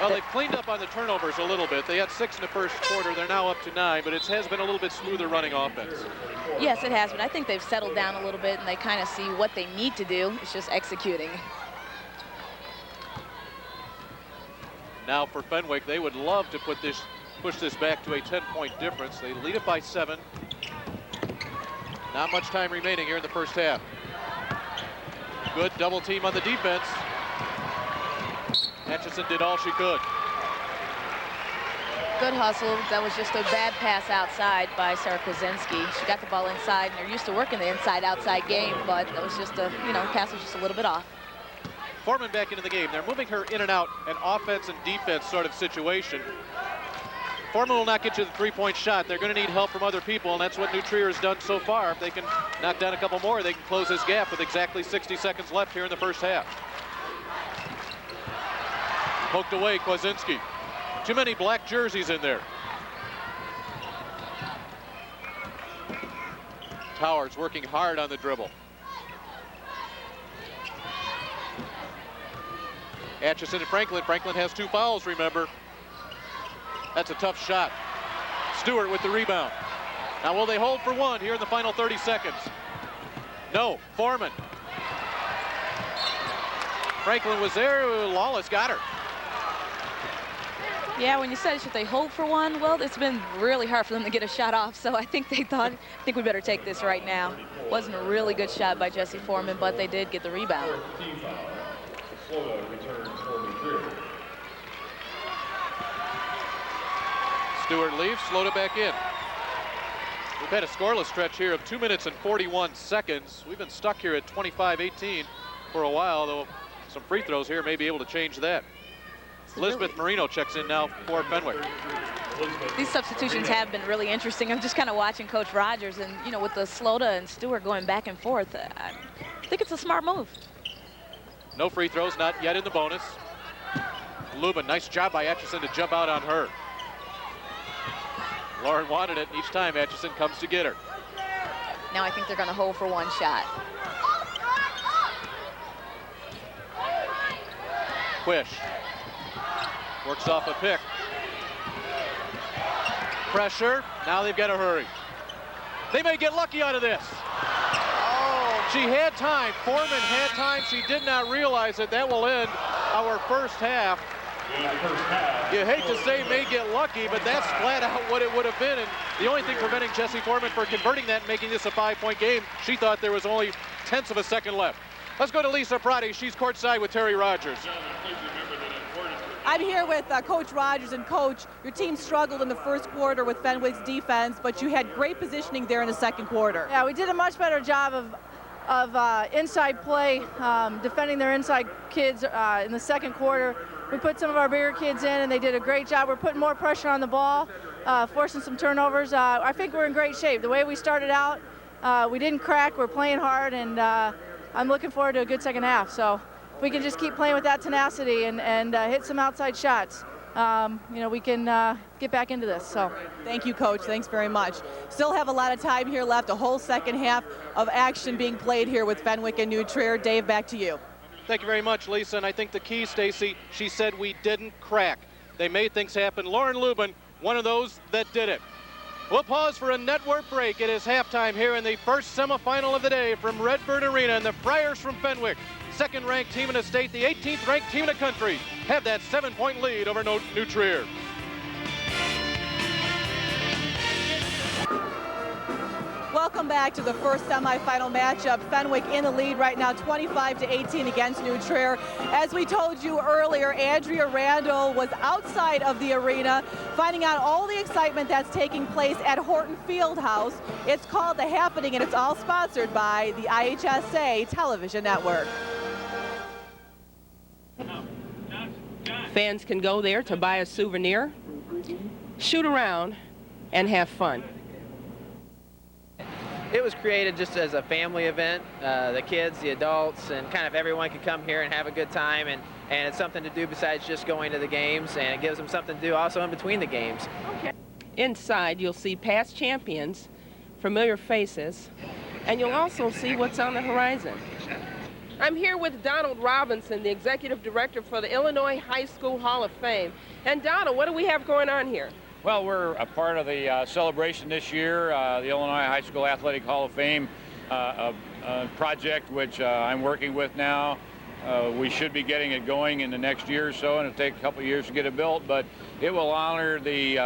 Well, they've cleaned up on the turnovers a little bit. They had 6 in the first quarter. They're now up to 9, but it has been a little bit smoother running offense. Yes, it has, but I think they've settled down a little bit and they kind of see what they need to do. It's just executing. Now for Fenwick, they would love to push this back to a 10-point difference. They lead it by 7. Not much time remaining here in the first half. Good double team on the defense. Atchison did all she could. Good hustle. That was just a bad pass outside by Sarah Kwasinski. She got the ball inside, and they're used to working the inside-outside game, but that was just a, pass was just a little bit off. Foreman back into the game. They're moving her in and out, an offense and defense sort of situation. Foreman will not get you the three-point shot. They're going to need help from other people, and that's what New Trier has done so far. If they can knock down a couple more, they can close this gap with exactly 60 seconds left here in the first half. Poked away, Kwasinski. Too many black jerseys in there. Towers working hard on the dribble. Atchison and Franklin. Franklin has 2 fouls, remember. That's a tough shot. Stewart with the rebound. Now will they hold for 1 here in the final 30 seconds? No, Foreman. Franklin was there, Lawless got her. Yeah, when you said should they hold for 1, well, it's been really hard for them to get a shot off, so I think they thought, I think we better take this right now. Wasn't a really good shot by Jessie Foreman, but they did get the rebound. Stewart leaves, slowed it back in. We've had a scoreless stretch here of 2 minutes and 41 seconds. We've been stuck here at 25-18 for a while, though some free throws here may be able to change that. Elizabeth Marino checks in now for Fenwick. These substitutions have been really interesting. I'm just kind of watching Coach Rogers, and with the Slota and Stewart going back and forth, I think it's a smart move. No free throws, not yet in the bonus. Lubin, nice job by Atchison to jump out on her. Lauren wanted it, and each time Atchison comes to get her. Now I think they're going to hold for 1 shot. Quish works off a pick. Pressure, now they've got to hurry. They may get lucky out of this. Oh, she had time, Foreman had time, she did not realize it. That will end our first half. You hate to say may get lucky, but that's flat out what it would have been. And the only thing preventing Jessie Foreman from converting that and making this a 5-point game, she thought there was only 1/10 of a second left. Let's go to Lisa Prati. She's courtside with Terry Rogers. I'm here with Coach Rogers, and Coach, your team struggled in the first quarter with Fenwick's defense, but you had great positioning there in the second quarter. Yeah, we did a much better job of inside play, defending their inside kids in the second quarter. We put some of our bigger kids in, and they did a great job. We're putting more pressure on the ball, forcing some turnovers. I think we're in great shape. The way we started out, we didn't crack. We're playing hard, and I'm looking forward to a good second half. So if we can just keep playing with that tenacity and hit some outside shots, we can get back into this. So thank you, Coach. Thanks very much. Still have a lot of time here left, a whole second half of action being played here with Fenwick and New Trier. Dave, back to you. Thank you very much, Lisa. And I think the key, Stacy, she said we didn't crack. They made things happen. Lauren Lubin, one of those that did it. We'll pause for a network break. It is halftime here in the first semifinal of the day from Redbird Arena, and the Friars from Fenwick, second-ranked team in the state, the 18th-ranked team in the country, have that 7-point lead over New Trier. Welcome back to the first semifinal matchup. Fenwick in the lead right now, 25-18 against New Trier. As we told you earlier, Andrea Randall was outside of the arena, finding out all the excitement that's taking place at Horton Fieldhouse. It's called The Happening, and it's all sponsored by the IHSA television network. Fans can go there to buy a souvenir, shoot around, and have fun. It was created just as a family event. The kids, the adults, and kind of everyone can come here and have a good time, and it's something to do besides just going to the games, and it gives them something to do also in between the games. Okay. Inside, you'll see past champions, familiar faces, and you'll also see what's on the horizon. I'm here with Donald Robinson, the Executive Director for the Illinois High School Hall of Fame. And Donald, what do we have going on here? Well, we're a part of the celebration this year, the Illinois High School Athletic Hall of Fame project, which I'm working with now. We should be getting it going in the next year or so, and it'll take a couple of years to get it built, but it will honor the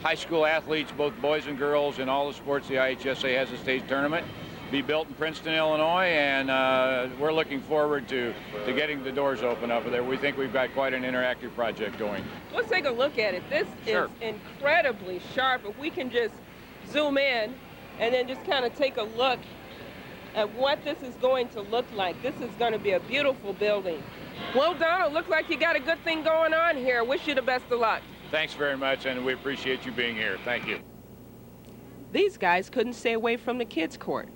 high school athletes, both boys and girls, in all the sports the IHSA has a state tournament. Be built in Princeton, Illinois, and we're looking forward to getting the doors open up there. We think we've got quite an interactive project going. Let's take a look at it. This Sure. is incredibly sharp. If we can just zoom in and then just kind of take a look at what this is going to look like. This is going to be a beautiful building. Well, Donald, looks like you got a good thing going on here. Wish you the best of luck. Thanks very much, and we appreciate you being here. Thank you. These guys couldn't stay away from the kids' court.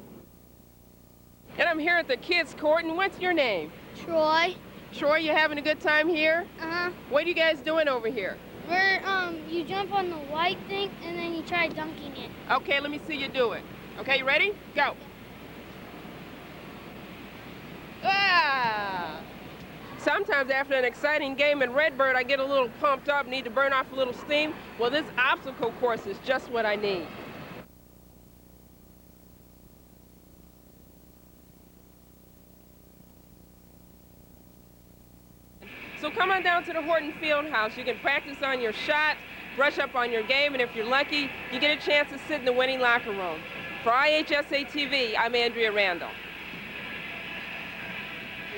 And I'm here at the kids' court, and what's your name? Troy. Troy, you having a good time here? Uh-huh. What are you guys doing over here? Where you jump on the white thing and then you try dunking it. Okay, let me see you do it. Okay, you ready? Go. Ah! Sometimes after an exciting game in Redbird, I get a little pumped up, need to burn off a little steam. Well, this obstacle course is just what I need. So come on down to the Horton Fieldhouse. You can practice on your shot, brush up on your game, and if you're lucky, you get a chance to sit in the winning locker room. For IHSA TV, I'm Andrea Randall.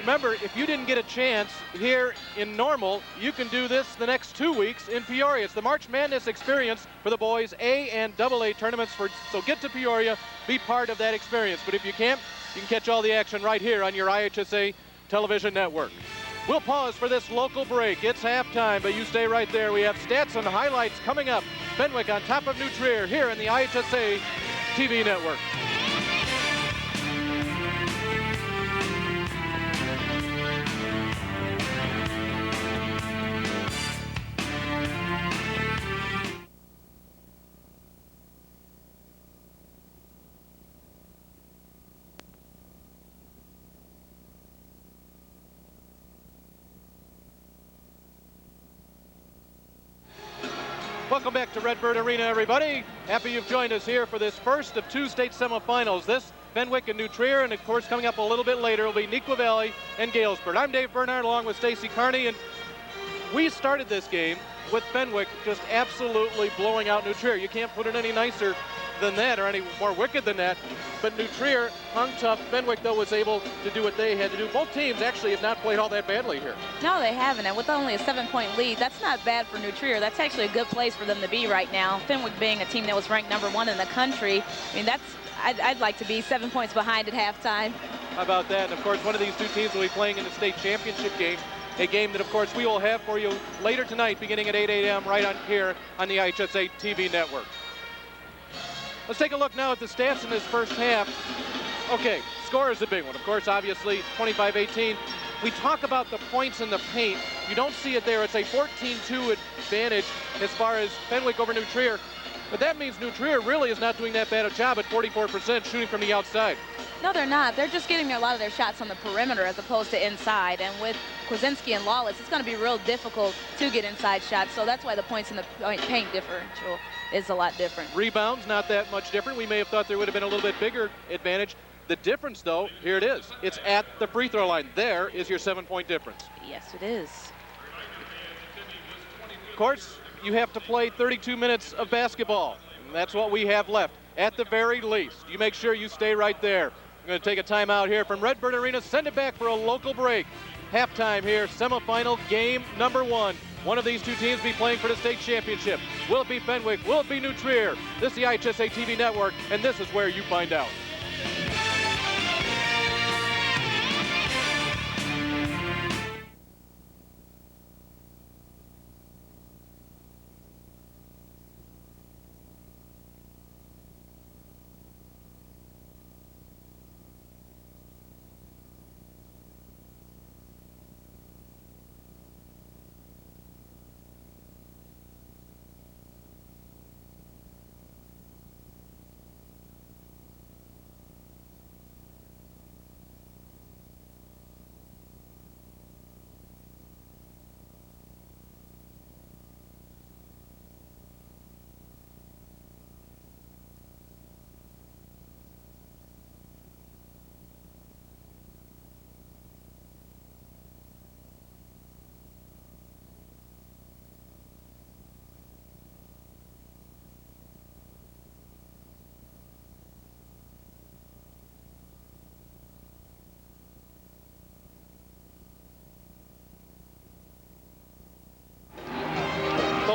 Remember, if you didn't get a chance here in Normal, you can do this the next 2 weeks in Peoria. It's the March Madness experience for the boys' A and AA tournaments. So get to Peoria, be part of that experience. But if you can't, you can catch all the action right here on your IHSA television network. We'll pause for this local break. It's halftime, but you stay right there. We have stats and highlights coming up. Fenwick on top of New Trier here in the IHSA TV network. Welcome back to Redbird Arena, everybody. Happy you've joined us here for this first of two state semifinals. This, Fenwick and New Trier, and of course coming up a little bit later will be Neuqua Valley and Galesburg. I'm Dave Bernhardt along with Stacy Carney, and we started this game with Fenwick just absolutely blowing out New Trier. You can't put it any nicer than that or any more wicked than that. But New Trier hung tough. Fenwick, though, was able to do what they had to do. Both teams actually have not played all that badly here. No, they haven't. And with only a 7-point lead, that's not bad for New Trier. That's actually a good place for them to be right now. Fenwick being a team that was ranked #1 in the country. I mean, I'd like to be 7 points behind at halftime. How about that? And, of course, one of these two teams will be playing in the state championship game, a game that, of course, we will have for you later tonight beginning at 8 a.m. right on here on the IHSA TV network. Let's take a look now at the stats in this first half. Okay, score is a big one. Of course, obviously, 25-18. We talk about the points in the paint. You don't see it there. It's a 14-2 advantage as far as Fenwick over New Trier. But that means New Trier really is not doing that bad a job at 44% shooting from the outside. No, they're not. They're just getting a lot of their shots on the perimeter as opposed to inside. And with Kwasinski and Lawless, it's going to be real difficult to get inside shots. So that's why the points in the paint differential is a lot different. Rebounds, not that much different. We may have thought there would have been a little bit bigger advantage. The difference, though, here it is. It's at the free throw line. There is your 7-point difference. Yes, it is. Of course, you have to play 32 minutes of basketball. And that's what we have left, at the very least. You make sure you stay right there. I'm going to take a timeout here from Redbird Arena, send it back for a local break. Halftime here, semifinal game #1. One of these two teams be playing for the state championship. Will it be Fenwick? Will it be New Trier? This is the IHSA TV network, and this is where you find out.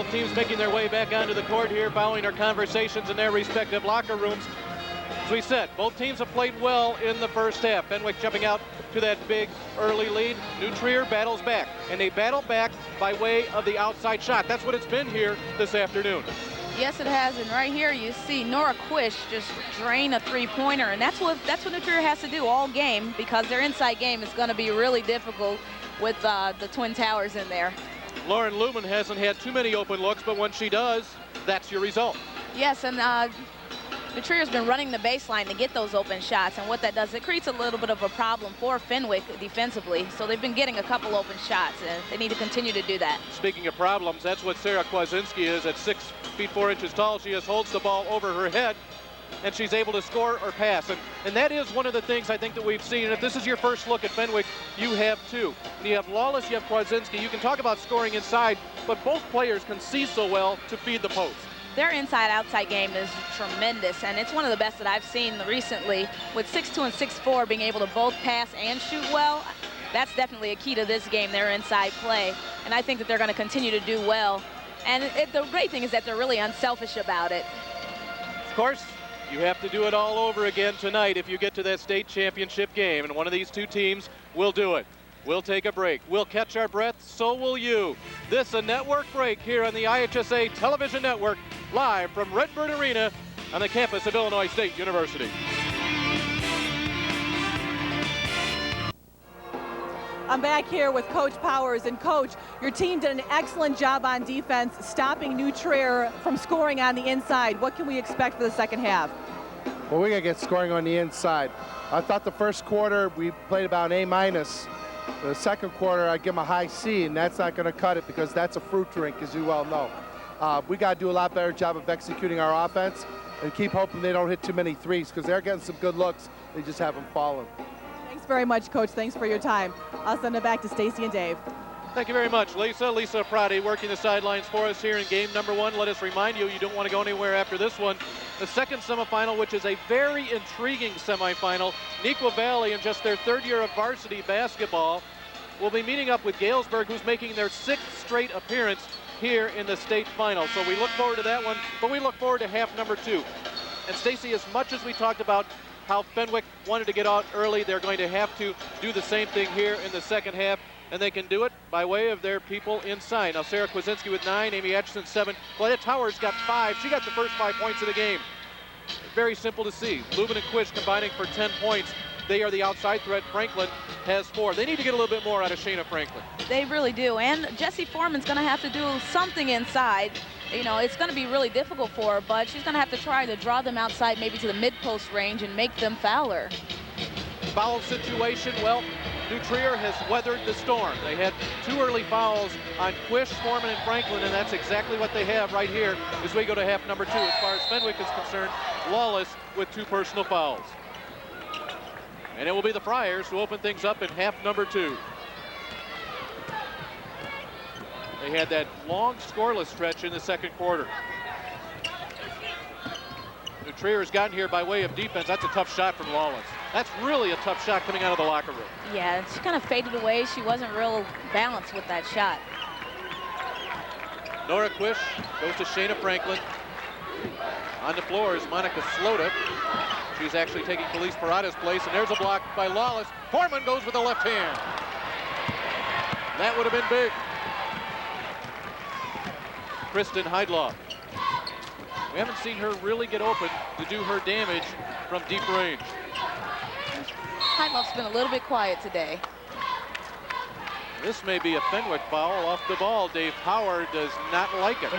Both teams making their way back onto the court here following our conversations in their respective locker rooms. As we said, both teams have played well in the first half. Fenwick jumping out to that big early lead. New Trier battles back, and they battle back by way of the outside shot. That's what it's been here this afternoon. Yes, it has, and right here you see Nora Quish just drain a three-pointer, and that's what New Trier has to do all game, because their inside game is going to be really difficult with the Twin Towers in there. Lauren Lumen hasn't had too many open looks, but when she does, that's your result. Yes, and New Trier's been running the baseline to get those open shots, and what that does, it creates a little bit of a problem for Fenwick defensively. So they've been getting a couple open shots, and they need to continue to do that. Speaking of problems, that's what Sarah Kwasinski is at 6 feet 4 inches tall. She just holds the ball over her head, and she's able to score or pass. And that is one of the things I think that we've seen. And if this is your first look at Fenwick, you have two. When you have Lawless, you have Kwasinski. You can talk about scoring inside, but both players can see so well to feed the post. Their inside-outside game is tremendous, and it's one of the best that I've seen recently. With 6'2" and 6'4", being able to both pass and shoot well, that's definitely a key to this game, their inside play. And I think that they're going to continue to do well. And the great thing is that they're really unselfish about it. Of course, you have to do it all over again tonight if you get to that state championship game, and one of these two teams will do it. We'll take a break. We'll catch our breath. So will you. This is a network break here on the IHSA Television Network, live from Redbird Arena on the campus of Illinois State University. I'm back here with Coach Powers. And Coach, your team did an excellent job on defense, stopping New Trier from scoring on the inside. What can we expect for the second half? Well, we got to get scoring on the inside. I thought the first quarter we played about an A-. The second quarter, I give them a high C, and that's not going to cut it because that's a fruit drink, as you well know. We got to do a lot better job of executing our offense and keep hoping they don't hit too many threes because they're getting some good looks. They just haven't fallen. Thanks very much, Coach. Thanks for your time. I'll send it back to Stacy and Dave. Thank you very much, Lisa. Lisa Prati working the sidelines for us here in game number one. Let us remind you, you don't want to go anywhere after this one. The second semifinal, which is a very intriguing semifinal. Neuqua Valley, in just their third year of varsity basketball, will be meeting up with Galesburg, who's making their 6th straight appearance here in the state final. So we look forward to that one, but we look forward to half number 2. And Stacy, as much as we talked about how Fenwick wanted to get out early, they're going to have to do the same thing here in the second half. And they can do it by way of their people inside. Now, Sarah Kwasinski with 9, Amy Atchison 7. Claudette Towers got 5. She got the first 5 points of the game. Very simple to see. Lubin and Quish combining for 10 points. They are the outside threat. Franklin has 4. They need to get a little bit more out of Shayna Franklin. They really do. And Jessie Foreman's going to have to do something inside. You know, it's going to be really difficult for her, but she's going to have to try to draw them outside maybe to the mid-post range and make them foul her. Foul situation, well, New Trier has weathered the storm. They had 2 early fouls on Quish, Foreman, and Franklin, and that's exactly what they have right here as we go to half number 2. As far as Fenwick is concerned, Lawless with 2 personal fouls. And it will be the Friars who open things up in half number 2. They had that long scoreless stretch in the second quarter. New Trier has gotten here by way of defense. That's a tough shot from Lawless. That's really a tough shot coming out of the locker room. Yeah, she kind of faded away. She wasn't real balanced with that shot. Nora Quish goes to Shayna Franklin. On the floor is Monica Slota. She's actually taking Felice Parada's place, and there's a block by Lawless. Foreman goes with the left hand. That would have been big. Kristen Heidloff. We haven't seen her really get open to do her damage from deep range. Heidloff's been a little bit quiet today. This may be a Fenwick foul off the ball. Dave Power does not like it.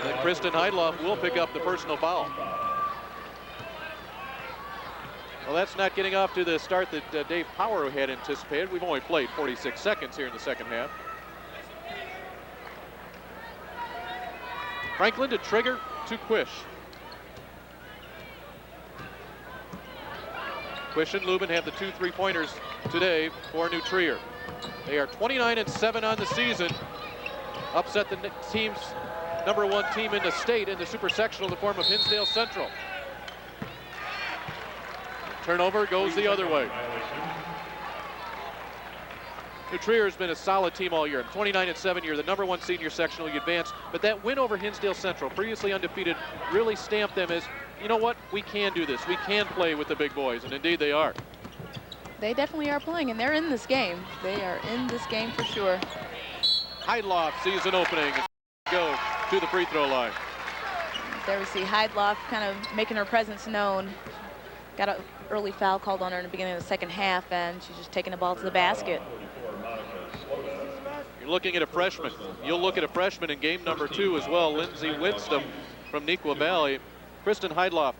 And Kristen Heidloff will pick up the personal foul. Well, that's not getting off to the start that Dave Power had anticipated. We've only played 46 seconds here in the second half. Franklin to trigger to Quish. Quish and Lubin have the 2 3-pointers today for New Trier. They are 29-7 on the season. Upset the team's #1 team in the state in the super sectional in the form of Hinsdale Central. Turnover goes the other way. New Trier has been a solid team all year. 29-7, you're the #1 seed in your sectional, you advance. But that win over Hinsdale Central, previously undefeated, really stamped them as, you know what, we can do this. We can play with the big boys, and indeed they are. They definitely are playing, and they're in this game. They are in this game for sure. Heidloff sees an opening and go to the free throw line. There we see Heidloff kind of making her presence known. Got an early foul called on her in the beginning of the second half, and she's just taking the ball to the basket. You're looking at a freshman. You'll look at a freshman in game number 2 as well, Lindsay Winston from Neuqua Valley. Kristen Heidloff,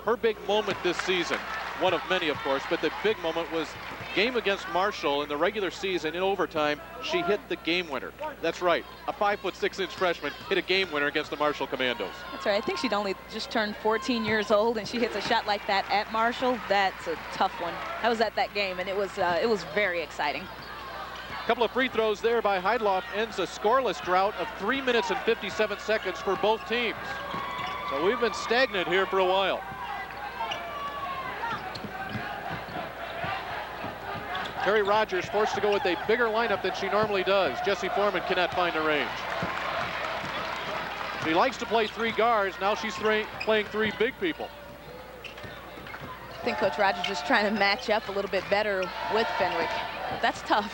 her big moment this season, one of many, of course, but the big moment was game against Marshall in the regular season in overtime. She hit the game winner. That's right, a 5'6" freshman hit a game winner against the Marshall Commandos. That's right. I think she'd only just turned 14 years old, and she hits a shot like that at Marshall. That's a tough one. I was at that game, and it was very exciting. A couple of free throws there by Heidloff ends a scoreless drought of 3 minutes and 57 seconds for both teams. So we've been stagnant here for a while. Terry Rogers forced to go with a bigger lineup than she normally does. Jessie Foreman cannot find the range. She likes to play 3 guards. Now she's playing 3 big people. I think Coach Rogers is trying to match up a little bit better with Fenwick. That's tough.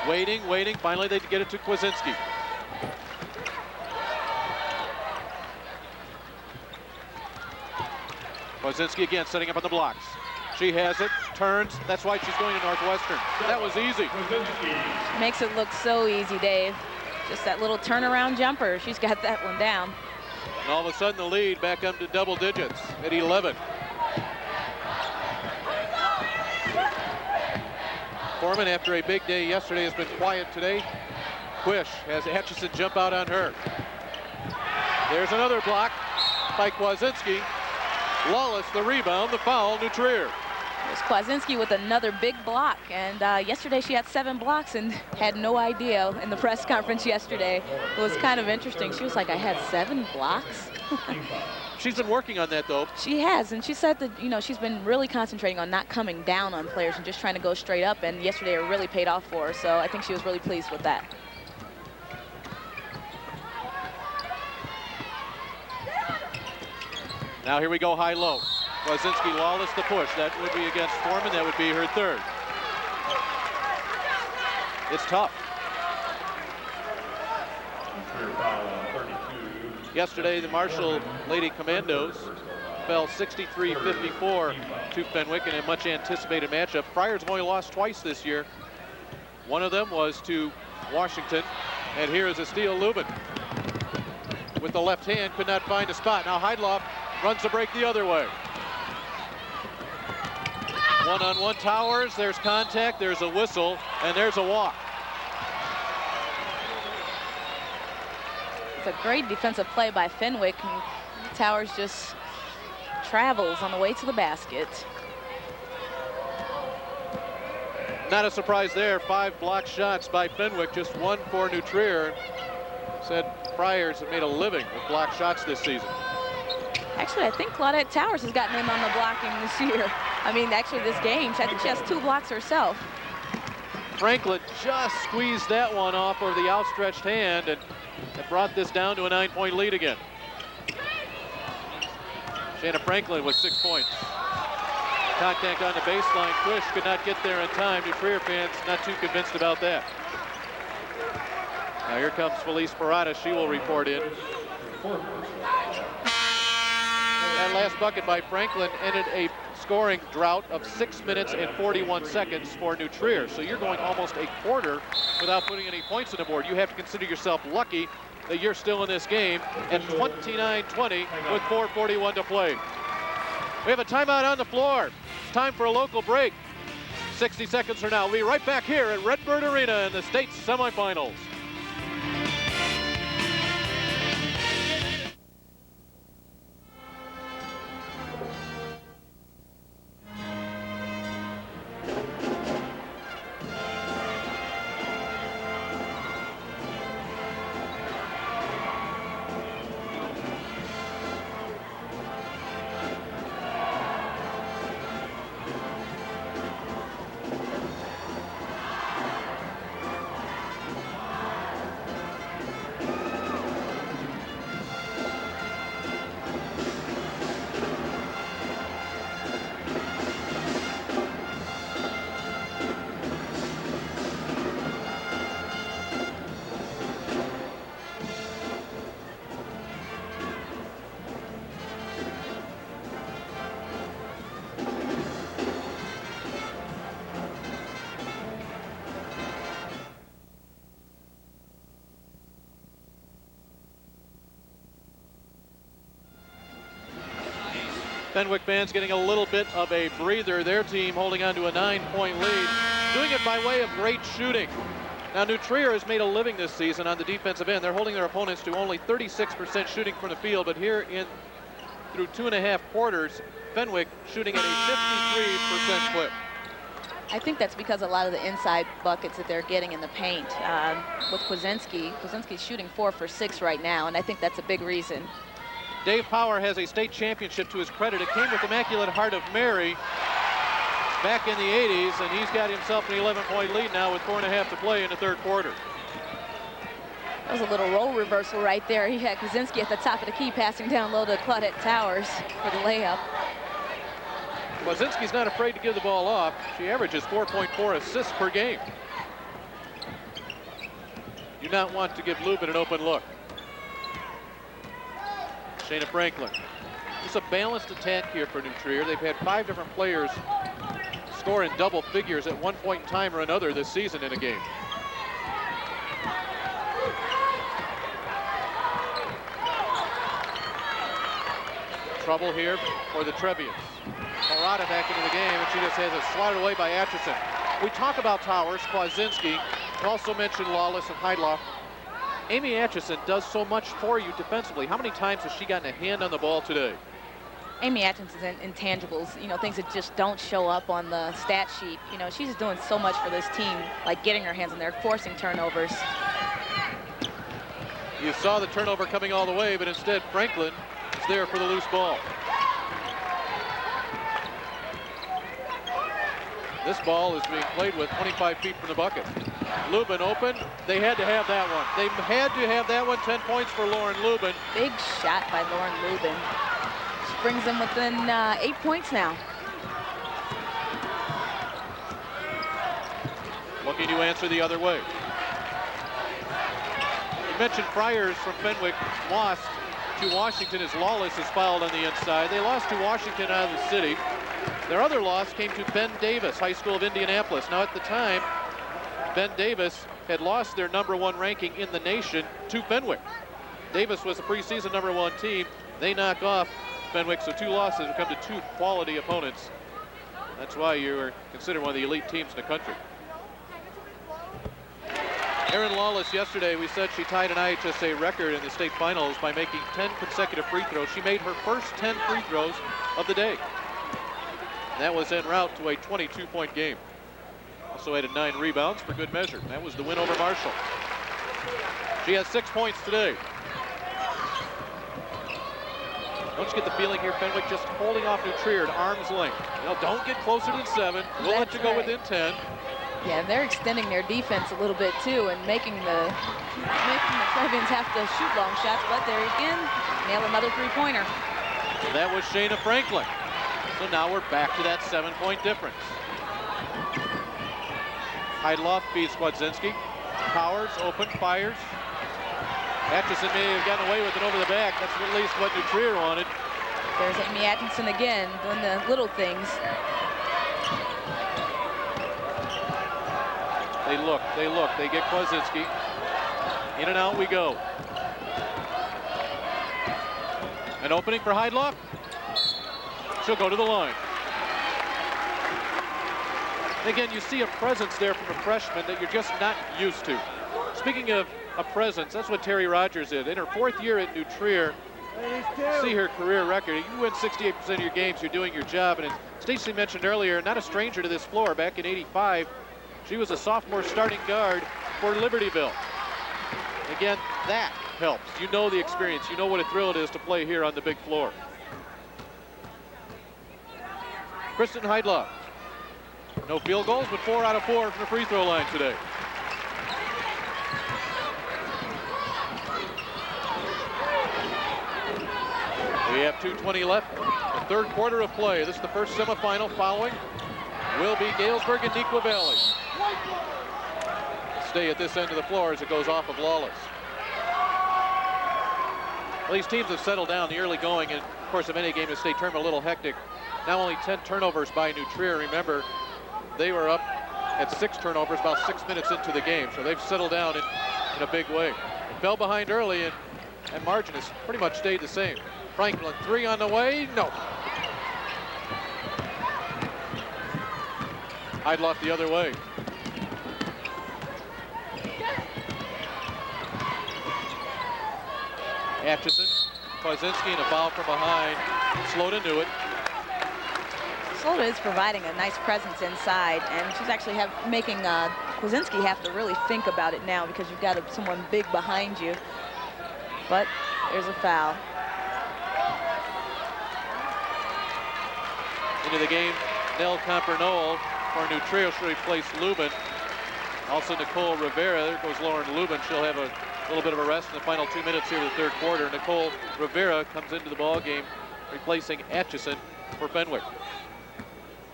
Waiting. Finally, they get it to Kwasinski. Kwasinski again setting up on the blocks. She has it, turns. That's why she's going to Northwestern. That was easy. Makes it look so easy, Dave. Just that little turnaround jumper. She's got that one down. And all of a sudden, the lead back up to double digits at 11. Foreman, after a big day yesterday, has been quiet today. Quish has Atchison jump out on her. There's another block by Kwasinski. Lawless, the rebound, the foul, New Trier. There's Kwasinski with another big block, and yesterday she had 7 blocks and had no idea in the press conference yesterday. It was kind of interesting. She was like, I had 7 blocks? She's been working on that, though. She has, and she said that, you know, she's been really concentrating on not coming down on players and just trying to go straight up, and yesterday it really paid off for her, so I think she was really pleased with that. Now here we go high-low. Kwasinski, Lawless, the push. That would be against Foreman. That would be her 3rd. It's tough. Yesterday, the Marshall Lady Commandos fell 63-54 to Fenwick in a much anticipated matchup. Friars have only lost twice this year. One of them was to Washington, and here is a steal. Lubin with the left hand could not find a spot. Now Heidloff runs the break the other way. One-on-one Towers, there's contact, there's a whistle, and there's a walk. It's a great defensive play by Fenwick. Towers just travels on the way to the basket. Not a surprise there, 5 block shots by Fenwick, just 1 for New Trier. Said Friars have made a living with block shots this season. Actually, I think Claudette Towers has gotten in on the blocking this year. I mean, actually this game, I think she has 2 blocks herself. Franklin just squeezed that one off of the outstretched hand, and it brought this down to a 9-point lead again. Shanna Franklin with 6 points. Contact on the baseline. Quish could not get there in time. New Trier fans not too convinced about that. Now here comes Felice Parada. She will report in. That last bucket by Franklin ended a scoring drought of 6 minutes and 41 seconds for New Trier. So you're going almost a quarter without putting any points on the board. You have to consider yourself lucky that you're still in this game at 29-20 with 4:41 to play. We have a timeout on the floor. It's time for a local break. 60 seconds from now. We'll be right back here at Redbird Arena in the state semifinals. Fenwick fans getting a little bit of a breather. Their team holding on to a 9-point lead, doing it by way of great shooting. Now, New Trier has made a living this season on the defensive end. They're holding their opponents to only 36% shooting from the field, but here through 2.5 quarters, Fenwick shooting at a 53% clip. I think that's because a lot of the inside buckets that they're getting in the paint with Kwasinski. Kwasinski's shooting 4 for 6 right now, and I think that's a big reason. Dave Power has a state championship to his credit. It came with Immaculate Heart of Mary back in the 80s, and he's got himself an 11-point lead now with 4.5 to play in the third quarter. That was a little role reversal right there. He had Kwasinski at the top of the key, passing down low to Claudette Towers for the layup. Kwasinski's not afraid to give the ball off. She averages 4.4 assists per game. You not want to give Lubin an open look. Shayna Franklin. It's a balanced attack here for New Trier. They've had 5 different players score in double figures at one point in time or another this season in a game. Trouble here for the Trevians. Morata back into the game, and she just has it swatted away by Atchison. We talk about Towers, Kwasinski, also mentioned Lawless and Heidloff. Amy Atchison does so much for you defensively. How many times has she gotten a hand on the ball today? Amy Atchison's intangibles, you know, things that just don't show up on the stat sheet. You know, she's doing so much for this team, like getting her hands in there, forcing turnovers. You saw the turnover coming all the way, but instead Franklin is there for the loose ball. This ball is being played with 25 feet from the bucket. Lubin open. They had to have that one. They had to have that one. 10 points for Lauren Lubin. Big shot by Lauren Lubin. She brings them within 8 points now. Looking to answer the other way. You mentioned Friars from Fenwick lost to Washington as Lawless is fouled on the inside. They lost to Washington out of the city. Their other loss came to Ben Davis, High School of Indianapolis. Now at the time, Ben Davis had lost their #1 ranking in the nation to Fenwick. Davis was the preseason #1 team. They knock off Fenwick, so 2 losses have come to 2 quality opponents. That's why you're considered one of the elite teams in the country. Erin Lawless yesterday, we said she tied an IHSA record in the state finals by making 10 consecutive free throws. She made her first 10 free throws of the day. That was en route to a 22-point game. Also added 9 rebounds for good measure. That was the win over Marshall. She has 6 points today. Don't you get the feeling here, Fenwick just holding off New Trier at arm's length? You know, don't get closer than 7. We'll let you go within 10. Yeah, they're extending their defense a little bit too, and making the Trevians have to shoot long shots. But there again, nail another 3-pointer. So that was Shayna Franklin. So now we're back to that 7-point difference. Heidloff beats Kwasinski. Powers open, fires. Atchison may have gotten away with it over the back. That's at least what New Trier wanted. There's Amy Atkinson again, doing the little things. They look, they get Kwasinski. In and out we go. An opening for Heidloff. She'll go to the line. Again, you see a presence there from a freshman that you're just not used to. Speaking of a presence, that's what Terry Rogers did. In her 4th year at New Trier, see her career record. You win 68% of your games, you're doing your job. And as Stacy mentioned earlier, not a stranger to this floor. Back in '85, she was a sophomore starting guard for Libertyville. Again, that helps. You know the experience. You know what a thrill it is to play here on the big floor. Kristen Heidloff. No field goals, but 4 out of 4 from the free throw line today. We have 2:20 left. The third quarter of play. This is the first semifinal. Following will be Galesburg and Neuqua Valley. Stay at this end of the floor as it goes off of Lawless. Well, these teams have settled down the early going, and of course, of any game in the state tournament, a little hectic. Now only 10 turnovers by New Trier. Remember, they were up at 6 turnovers about 6 minutes into the game, so they've settled down in a big way. Fell behind early, and margin has pretty much stayed the same. Franklin, 3 on the way, no. Heidloff the other way. Atchison, Kwasinski, and a foul from behind. Slota knew it. Slota is providing a nice presence inside, and she's actually making Kwasinski have to really think about it now because you've got someone big behind you. But there's a foul. Into the game, Nell Compernol for New Trier. She'll replace Lubin. Also Nicole Rivera. There goes Lauren Lubin. She'll have a little bit of a rest in the final 2 minutes here of the third quarter. Nicole Rivera comes into the ball game, replacing Atchison for Fenwick.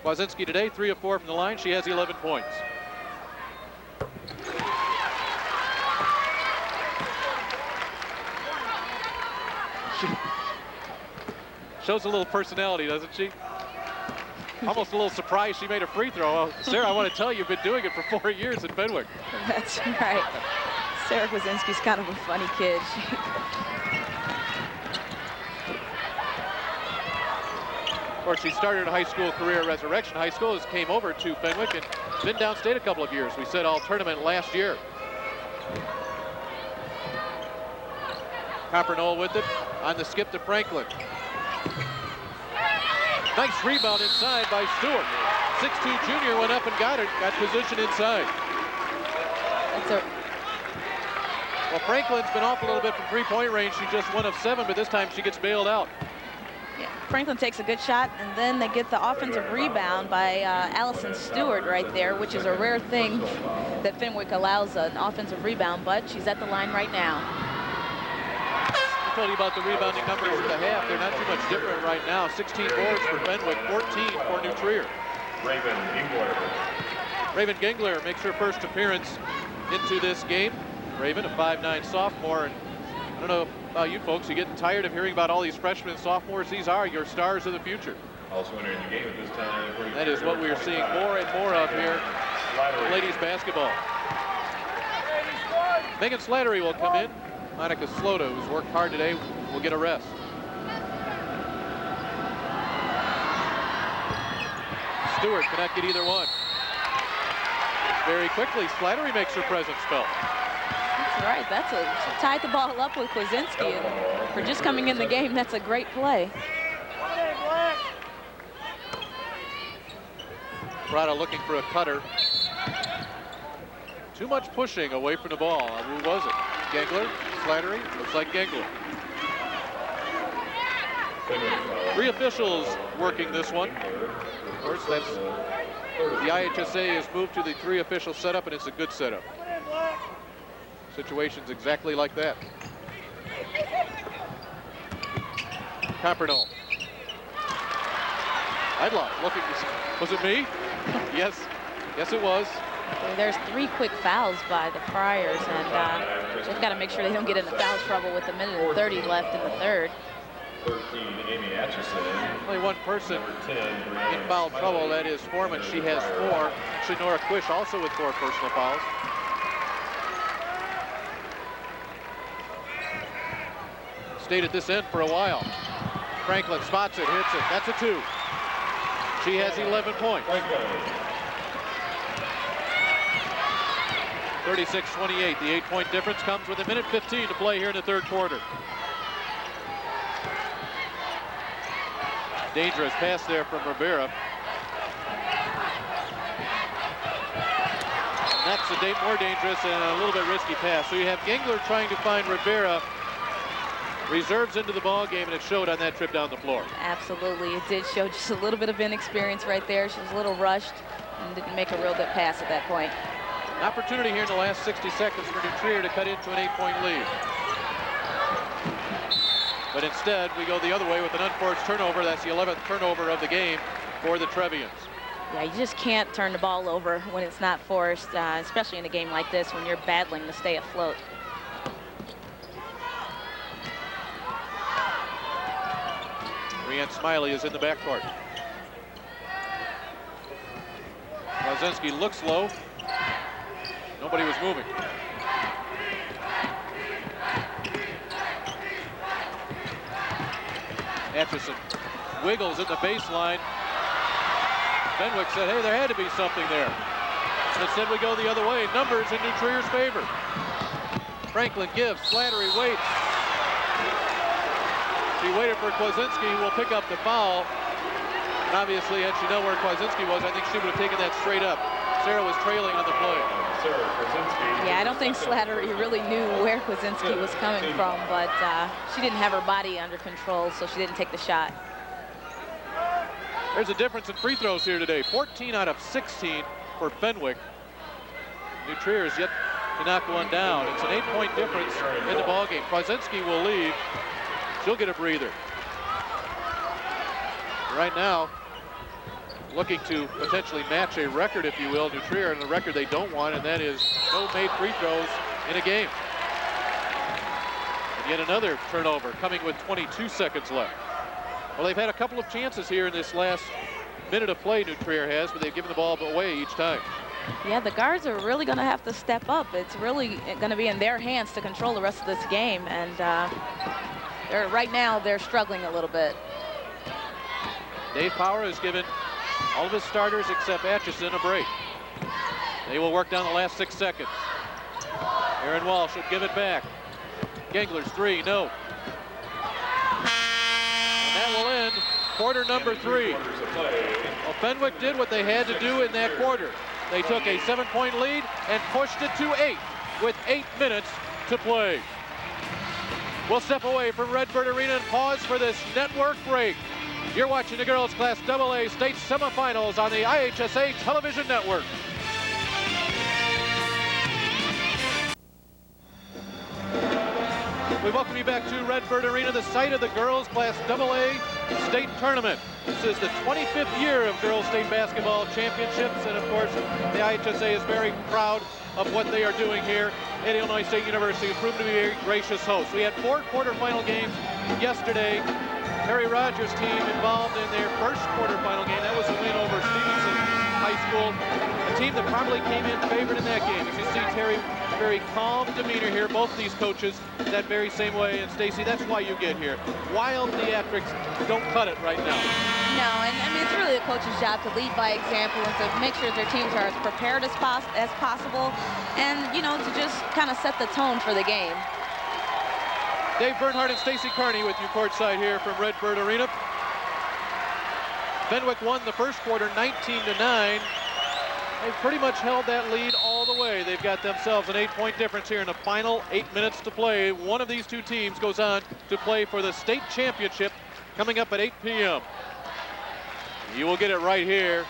Kwasinski today, 3 of 4 from the line. She has 11 points. She shows a little personality, doesn't she? Almost a little surprised she made a free throw. Well, Sarah, I want to tell you, you've been doing it for 4 years at Fenwick. That's right. Sarah Kwasinski's kind of a funny kid. Of course, she started her high school career at Resurrection High School, came over to Fenwick and been downstate a couple of years. We said all tournament last year. Compernol with it on the skip to Franklin. Nice rebound inside by Stewart. 6'2" junior went up and got it, got position inside. Well, Franklin's been off a little bit from three-point range. She's just 1 of 7, but this time she gets bailed out. Yeah, Franklin takes a good shot, and then they get the offensive rebound by Allison Stewart right there, which is a rare thing that Fenwick allows an offensive rebound, but she's at the line right now. I told you about the rebounding numbers at the half. They're not too much different right now. 16 boards for Fenwick, 14 for New Trier. Raven Gingler makes her first appearance into this game. Raven, a 5'9" sophomore, and I don't know about you folks, you're getting tired of hearing about all these freshmen and sophomores. These are your stars of the future. Also entering the game at this time. That is what we are seeing more and more of here in ladies basketball. Megan Slattery will come in. Monica Slota, who's worked hard today, will get a rest. Stewart cannot get either one. Very quickly, Slattery makes her presence felt. That's right. She tied the ball up with Kwasinski, and for just coming in the game, that's a great play. Prada looking for a cutter. Too much pushing away from the ball. Who was it? Gengler? Slattery? Looks like Gengler. 3 officials working this one. Of course, that's the IHSA has moved to the 3 official setup, and it's a good setup. Situations exactly like that. Compernol. Heidloff looking. Was it me? Yes. Yes, it was. There's 3 quick fouls by the Friars, and they've got to make sure they don't get into foul trouble with 1:30 left in the third. 13, Amy Atchison. Only one person in foul trouble, that is Foreman. She has 4. Actually, Nora Quish also with 4 personal fouls. Stayed at this end for a while. Franklin spots it, hits it. That's a 2. She has 11 points. 36-28. The 8-point difference comes with 1:15 to play here in the third quarter. Dangerous pass there from Rivera. That's a more dangerous and a little bit risky pass. So you have Gingler trying to find Rivera. Reserves into the ball game, and it showed on that trip down the floor. Absolutely, it did show just a little bit of inexperience right there. She was a little rushed and didn't make a real good pass at that point. An opportunity here in the last 60 seconds for New Trier to cut into an 8-point lead. But instead, we go the other way with an unforced turnover. That's the 11th turnover of the game for the Trevians. Yeah, you just can't turn the ball over when it's not forced, especially in a game like this when you're battling to stay afloat. Brianne Smiley is in the backcourt. Kwasinski looks low. Nobody was moving. Atchison wiggles in the baseline. Fenwick said, hey, there had to be something there. Instead, we go the other way. Numbers in New Trier's favor. Franklin gives. Slattery waits. She waited for Kwasinski, who will pick up the foul. And obviously, had she known where Kwasinski was, I think she would have taken that straight up. Sarah was trailing on the play. Yeah, I don't think Slattery really knew where Kwasinski was coming from, but she didn't have her body under control, so she didn't take the shot. There's a difference in free throws here today. 14 out of 16 for Fenwick. New Trier is yet to knock one down. It's an 8-point difference in the ballgame. Kwasinski will leave. She'll get a breather. Right now, looking to potentially match a record, if you will, New Trier, and a record they don't want, and that is no made free throws in a game. And yet another turnover coming with 22 seconds left. Well, they've had a couple of chances here in this last minute of play, New Trier has, but they've given the ball away each time. Yeah, the guards are really going to have to step up. It's really going to be in their hands to control the rest of this game, and right now they're struggling a little bit. Dave Power has given all of his starters except IHSA a break. They will work down the last 6 seconds. Aaron Walsh should give it back. Gengler's three, no. And that will end quarter number 3. Well, Fenwick did what they had to do in that quarter. They took a 7-point lead and pushed it to 8 with 8 minutes to play. We'll step away from Redbird Arena and pause for this network break. You're watching the Girls Class AA State Semifinals on the IHSA Television Network. We welcome you back to Redbird Arena, the site of the Girls Class AA State Tournament. This is the 25th year of Girls State Basketball Championships, and of course, the IHSA is very proud of what they are doing here at Illinois State University, and proven to be a very gracious host. We had 4 quarterfinal games yesterday. Terry Rogers' team involved in their first quarterfinal game. That was a win over Stevenson High School, a team that probably came in favored in that game. As you see, Terry, very calm demeanor here. Both of these coaches that very same way. And Stacy, that's why you get here. Wild theatrics don't cut it right now. No, and I mean, it's really the coach's job to lead by example and to make sure their teams are as prepared as possible, and, you know, to just kind of set the tone for the game. Dave Bernhardt and Stacy Carney with you courtside here from Redbird Arena. Fenwick won the first quarter 19-9. They've pretty much held that lead all the way. They've got themselves an 8-point difference here in the final 8 minutes to play. One of these two teams goes on to play for the state championship coming up at 8 p.m. You will get it right here,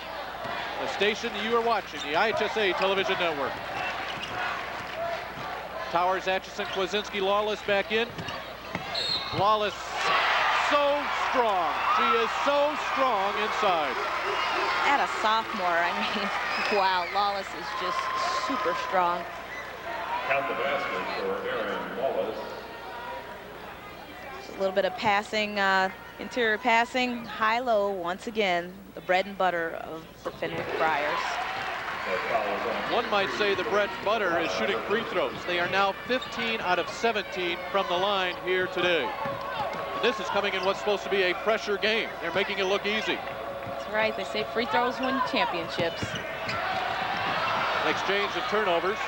the station you are watching, the IHSA Television Network. Towers, Atchison, Kwasinski, Lawless back in. Lawless, so strong. She is so strong inside. At a sophomore, I mean, wow, Lawless is just super strong. Count the basket for Aaron Wallace. Just a little bit of passing, interior passing, high-low once again, the bread and butter of Fenwick Friars. One might say the bread and butter is shooting free throws. They are now 15 out of 17 from the line here today. And this is coming in what's supposed to be a pressure game. They're making it look easy. That's right, they say free throws win championships. Exchange of turnovers.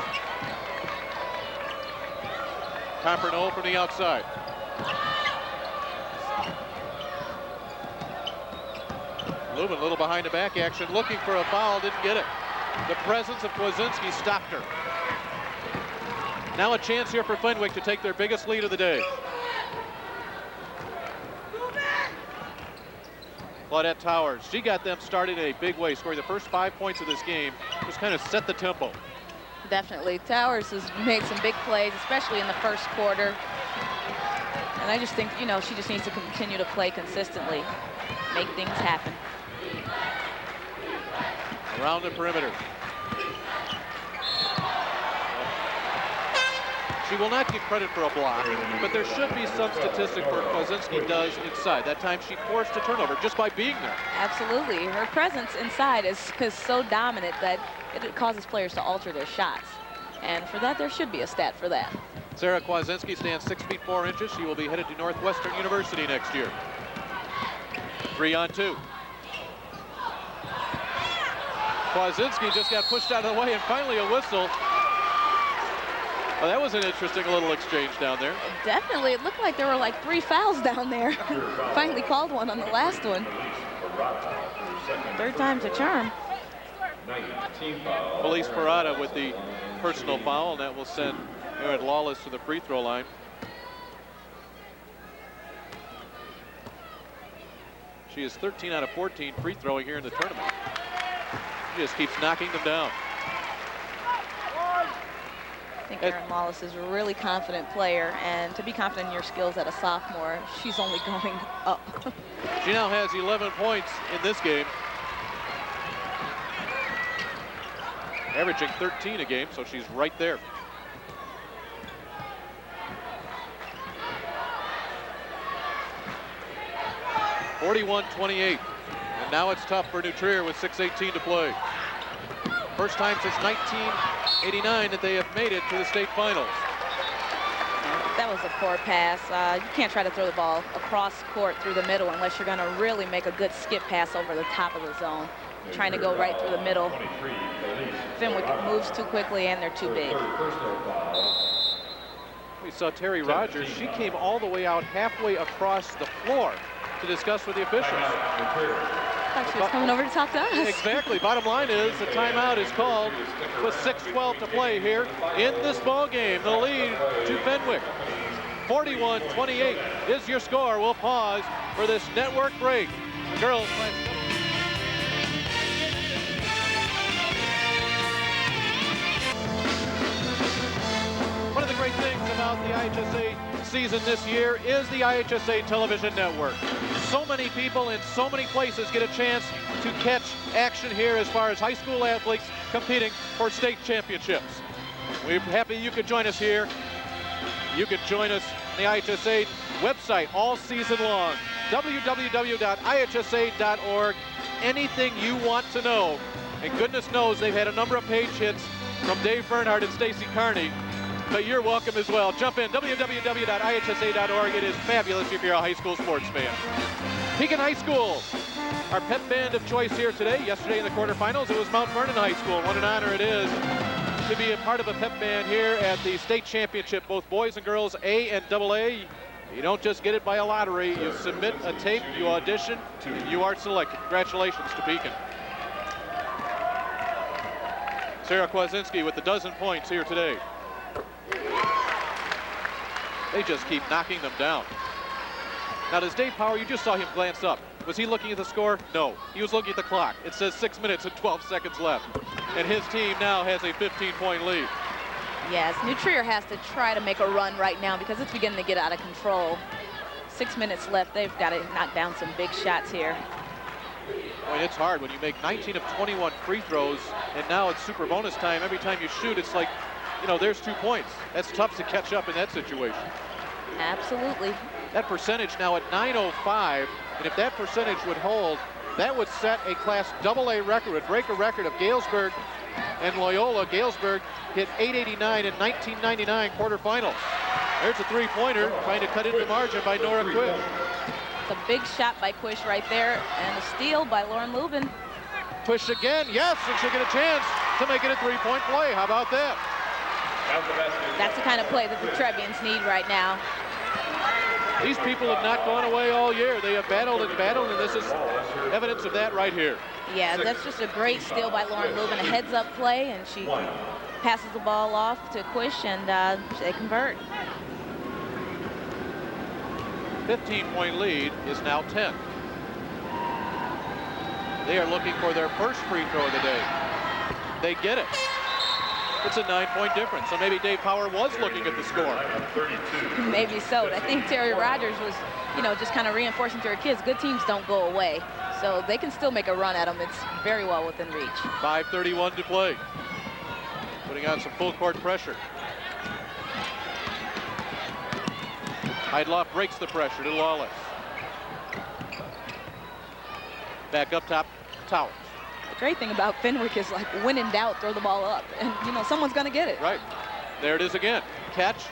Comperno from the outside. Lubin a little behind the back action, looking for a foul, didn't get it. The presence of Kwasinski stopped her. Now a chance here for Fenwick to take their biggest lead of the day. Claudette Towers, she got them started in a big way, scoring the first 5 points of this game. Just kind of set the tempo. Definitely. Towers has made some big plays, especially in the first quarter. And I just think, you know, she just needs to continue to play consistently, make things happen. Around the perimeter. She will not get credit for a block, but there should be some statistic where Kwasinski does inside. That time she forced a turnover just by being there. Absolutely. Her presence inside is so dominant that it causes players to alter their shots. And for that, there should be a stat for that. Sarah Kwasinski stands 6 feet 4 inches. She will be headed to Northwestern University next year. 3-on-2. Kwasinski just got pushed out of the way, and finally a whistle. Well, that was an interesting little exchange down there. Definitely. It looked like there were like 3 fouls down there. Finally called one on the last one. Third time's a charm. Felice Parada with the personal foul, and that will send Erin Lawless to the free throw line. She is 13 out of 14 free throwing here in the tournament. She just keeps knocking them down. I think Erin Lawless is a really confident player, and to be confident in your skills at a sophomore, she's only going up. She now has 11 points in this game, averaging 13 a game, so she's right there. (41-28), and now it's tough for New Trier with 6:18 to play. First time since 1989 that they have made it to the state finals. That was a poor pass. You can't try to throw the ball across court through the middle unless you're going to really make a good skip pass over the top of the zone. You're trying to go right through the middle. Fenwick moves too quickly, and they're too big. We saw Terry Rogers. She came all the way out halfway across the floor to discuss with the officials. I thought she was coming over to talk to us. Exactly. Bottom line is the timeout is called with 6:12 to play here in this ball game. The lead to Fenwick. 41-28 is your score. We'll pause for this network break. Girls. One of the great things about the IHSA season this year is the IHSA television network. So many people in so many places get a chance to catch action here as far as high school athletes competing for state championships. We're happy you could join us here. You can join us on the IHSA website all season long. www.ihsa.org. Anything you want to know. And goodness knows they've had a number of page hits from Dave Bernhardt and Stacy Carney. But you're welcome as well. Jump in, www.ihsa.org. It is fabulous if you're a high school sports fan. Pekin High School, our pep band of choice here today. Yesterday in the quarterfinals, it was Mount Vernon High School. What an honor it is to be a part of a pep band here at the state championship, both boys and girls, A and AA. You don't just get it by a lottery. You submit a tape, you audition, and you are selected. Congratulations to Pekin. Sarah Kwasinski with the dozen points here today. They just keep knocking them down. Now, does Dave Power, you just saw him glance up. Was he looking at the score? No. He was looking at the clock. It says 6 minutes and 12 seconds left. And his team now has a 15-point lead. Yes, New Trier has to try to make a run right now because it's beginning to get out of control. 6 minutes left. They've got to knock down some big shots here. Boy, it's hard when you make 19 of 21 free throws, and now it's super bonus time. Every time you shoot, it's like, you know, there's 2 points. That's tough to catch up in that situation. Absolutely. That percentage now at 905, and if that percentage would hold, that would set a Class AA record, would break a record of Galesburg and Loyola. Galesburg hit 889 in 1999 quarterfinals. There's a three-pointer trying to cut into the margin by Nora Quish. It's a big shot by Quish right there, and a steal by Lauren Lubin. Quish again, yes, and she'll get a chance to make it a three-point play. How about that? That's the kind of play that the Trebians need right now. These people have not gone away all year. They have battled and battled, and this is evidence of that right here. Yeah, that's just a great steal by Lauren Lubin, a heads-up play, and she passes the ball off to Quish, and they convert. 15-point lead is now 10. They are looking for their first free throw of the day. They get it. It's a 9-point difference. So maybe Dave Power was looking at the score. Maybe so. I think Terry Rogers was, you know, just kind of reinforcing to her kids, good teams don't go away. So they can still make a run at them. It's very well within reach. 5:31 to play. Putting on some full court pressure. Heidloff breaks the pressure to Lawless. Back up top, Towers. The great thing about Fenwick is, like, when in doubt, throw the ball up. And, you know, someone's going to get it. Right. There it is again. Catch.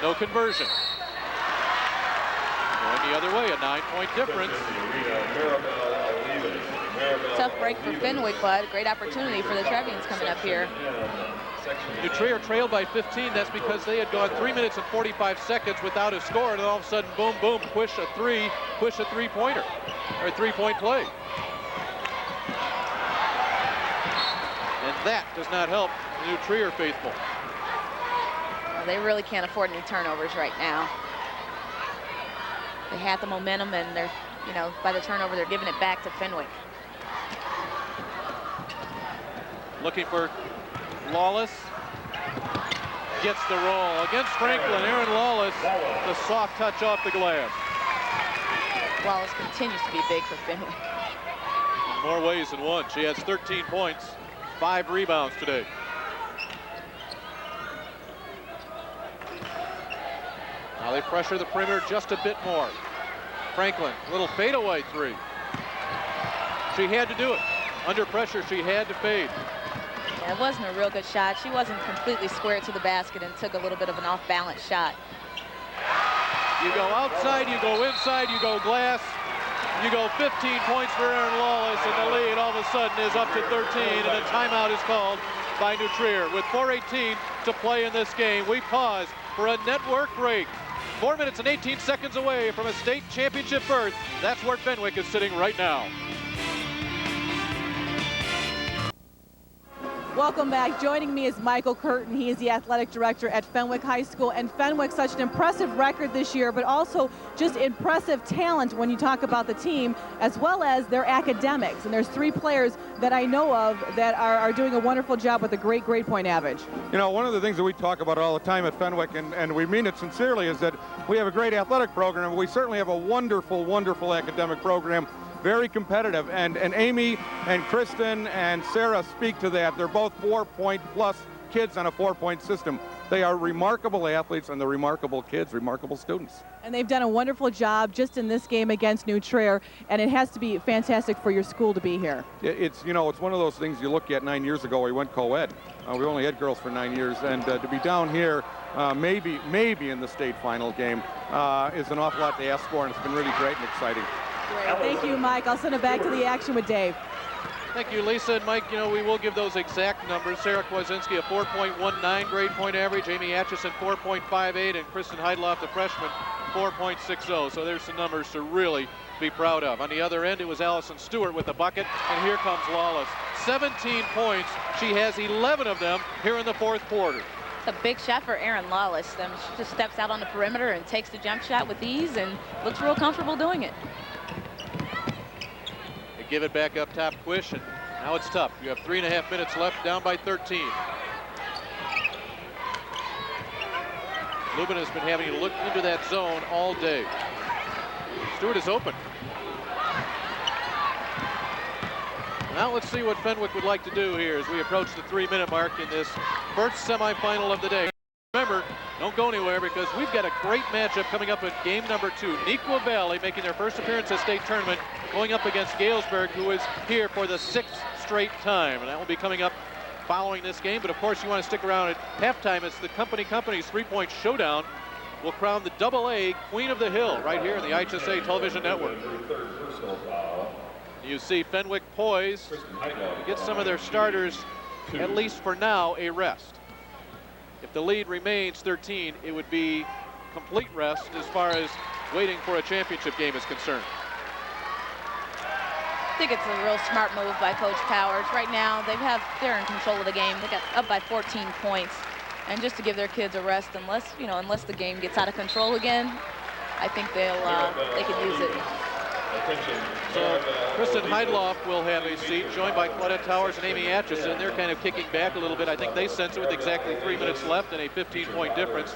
No conversion. Going the other way, a 9-point difference. Tough break for Fenwick, but great opportunity for the Trevians coming up here. New Trier trailed by 15. That's because they had gone 3 minutes and 45 seconds without a score, and all of a sudden, boom, boom, push a three-pointer, or a three-point play. And that does not help the New Trier faithful. Well, they really can't afford any turnovers right now. They had the momentum, and they're, by the turnover, they're giving it back to Fenwick. Looking for Lawless. Gets the roll against Franklin. Aaron Lawless, the soft touch off the glass. Lawless continues to be big for Fenwick. In more ways than one. She has 13 points, 5 rebounds today. Now they pressure the perimeter just a bit more. Franklin, little fadeaway three. She had to do it. Under pressure, she had to fade. Yeah, it wasn't a real good shot. She wasn't completely square to the basket and took a little bit of an off-balance shot. You go outside, you go inside, you go glass. You go 15 points for Aaron Lawless, and the lead all of a sudden is up to 13, and a timeout is called by New Trier. With 4:18 to play in this game, we pause for a network break. 4 minutes and 18 seconds away from a state championship berth. That's where Fenwick is sitting right now. Welcome back. Joining me is Michael Curtin. He is the athletic director at Fenwick High School. And Fenwick, such an impressive record this year, but also just impressive talent when you talk about the team, as well as their academics. And there's 3 players that I know of that are doing a wonderful job with a great grade point average. You know, one of the things that we talk about all the time at Fenwick, and we mean it sincerely, is that we have a great athletic program. We certainly have a wonderful, wonderful academic program. Very competitive, and Amy and Kristen and Sarah speak to that. They're both 4-point plus kids on a 4-point system. They are remarkable athletes, and they're remarkable kids, remarkable students. And they've done a wonderful job just in this game against New Trier, and it has to be fantastic for your school to be here. It's one of those things you look at. 9 years ago we went co-ed. We only had girls for 9 years, and to be down here maybe in the state final game is an awful lot to ask for, and it's been really great and exciting. Great. Thank you, Mike. I'll send it back to the action with Dave. Thank you, Lisa. And Mike, we will give those exact numbers. Sarah Kwasinski, a 4.19 grade point average. Amy Atchison, 4.58. And Kristen Heidloff, the freshman, 4.60. So there's some numbers to really be proud of. On the other end, it was Allison Stewart with the bucket. And here comes Lawless. 17 points. She has 11 of them here in the fourth quarter. It's a big shot for Aaron Lawless. She just steps out on the perimeter and takes the jump shot with ease and looks real comfortable doing it. Give it back up top, Quish, and now it's tough. You have 3.5 minutes left, down by 13. Lubin has been having to look into that zone all day. Stewart is open. Now let's see what Fenwick would like to do here as we approach the 3-minute mark in this first semifinal of the day. Remember, don't go anywhere because we've got a great matchup coming up in game number 2. Nequa Valley making their first appearance at state tournament, going up against Galesburg, who is here for the 6th straight time. And that will be coming up following this game. But of course, you want to stick around at halftime. It's the Company's 3-point showdown. We'll crown the AA Queen of the Hill right here in the IHSA television network. You see Fenwick poised to get some of their starters, at least for now, a rest. If the lead remains 13, it would be complete rest as far as waiting for a championship game is concerned. I think it's a real smart move by Coach Powers. Right now, they're in control of the game. They got up by 14 points, and just to give their kids a rest, unless the game gets out of control again, I think they can use it. So Kristen Heidloff will have a seat, joined by Claudette Towers and Amy Atchison. They're kind of kicking back a little bit. I think they sense it with exactly 3 minutes left and a 15-point difference.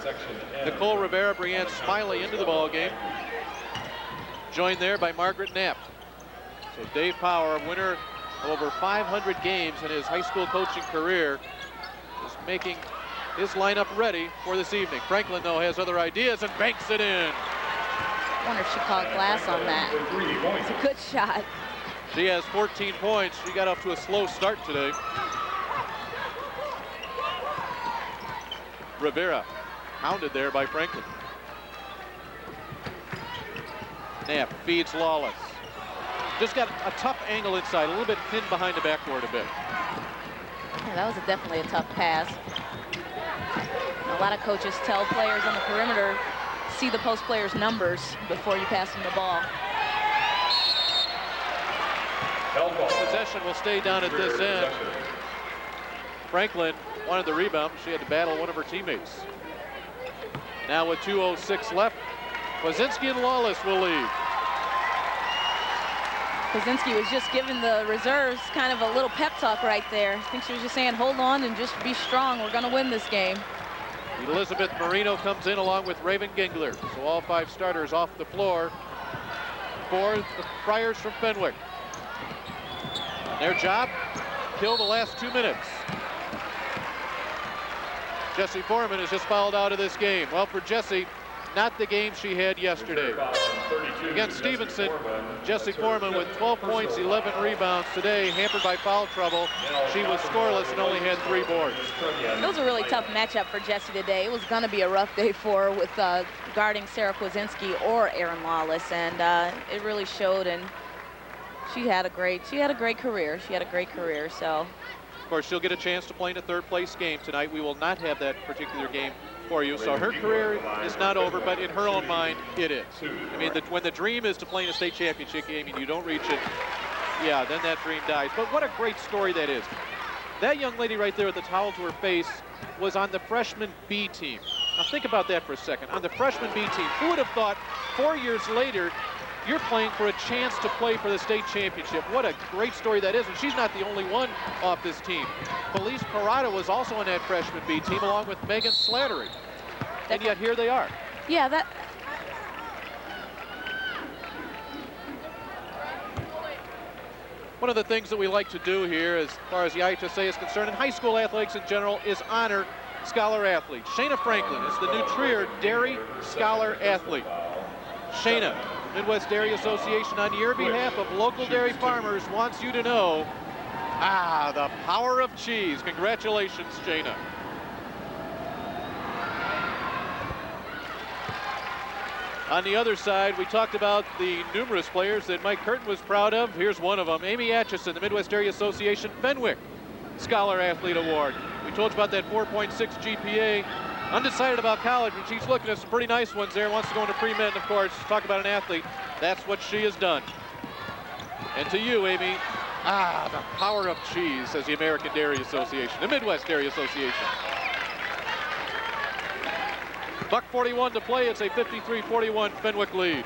Nicole Rivera, Brianne Smiley into the ball game, joined there by Margaret Knapp. So Dave Power, winner of over 500 games in his high school coaching career, is making his lineup ready for this evening. Franklin, though, has other ideas and banks it in. I wonder if she called glass on that. It's a good shot. She has 14 points. She got off to a slow start today. Rivera hounded there by Franklin. Knapp feeds Lawless. Just got a tough angle inside, a little bit pinned behind the backboard a bit. Yeah, that was definitely a tough pass. A lot of coaches tell players on the perimeter, see the post player's numbers before you pass them the ball. Possession will stay down at this end. Franklin wanted the rebound. She had to battle one of her teammates. Now with 2:06 left, Kwasinski and Lawless will lead. Kwasinski was just giving the reserves kind of a little pep talk right there. I think she was just saying, hold on and just be strong. We're going to win this game. Elizabeth Marino comes in along with Raven Gingler. So all 5 starters off the floor for the Friars from Fenwick. Their job, kill the last 2 minutes. Jessie Foreman has just fouled out of this game. Well, for Jessie, not the game she had yesterday. Against Stevenson, Jessie Foreman with 12 points, 11 rebounds. Today, hampered by foul trouble, she was scoreless and only had 3 boards. It was a really tough matchup for Jessie today. It was going to be a rough day for her with guarding Sarah Kwasinski or Erin Lawless, and it really showed. And she had a great career. She had a great career. So, of course, she'll get a chance to play in a 3rd-place game tonight. We will not have that particular game for you. So her career is not over, but in her own mind, it is. I mean, when the dream is to play in a state championship game and you don't reach it, yeah, then that dream dies. But what a great story that is. That young lady right there with the towel to her face was on the freshman B team. Now think about that for a second. On the freshman B team, who would have thought 4 years later you're playing for a chance to play for the state championship? What a great story that is, and she's not the only one off this team. Felice Parada was also on that freshman B team along with Megan Slattery. And yet here they are. Yeah, that. One of the things that we like to do here as far as the IHSA is concerned, and high school athletics in general, is honor scholar athletes. Shayna Franklin is the new Trier Dairy Scholar Athlete. Shayna, Midwest Dairy Association, on your behalf of local dairy farmers, wants you to know, the power of cheese. Congratulations, Shayna. On the other side, we talked about the numerous players that Mike Curtin was proud of. Here's one of them, Amy Atchison, the Midwest Dairy Association Fenwick Scholar Athlete Award. We told you about that 4.6 GPA. Undecided about college, and she's looking at some pretty nice ones there. Wants to go into pre-med, of course. Talk about an athlete. That's what she has done. And to you, Amy, the power of cheese, says the American Dairy Association, the Midwest Dairy Association. Buck 41 to play. It's a 53-41 Fenwick lead.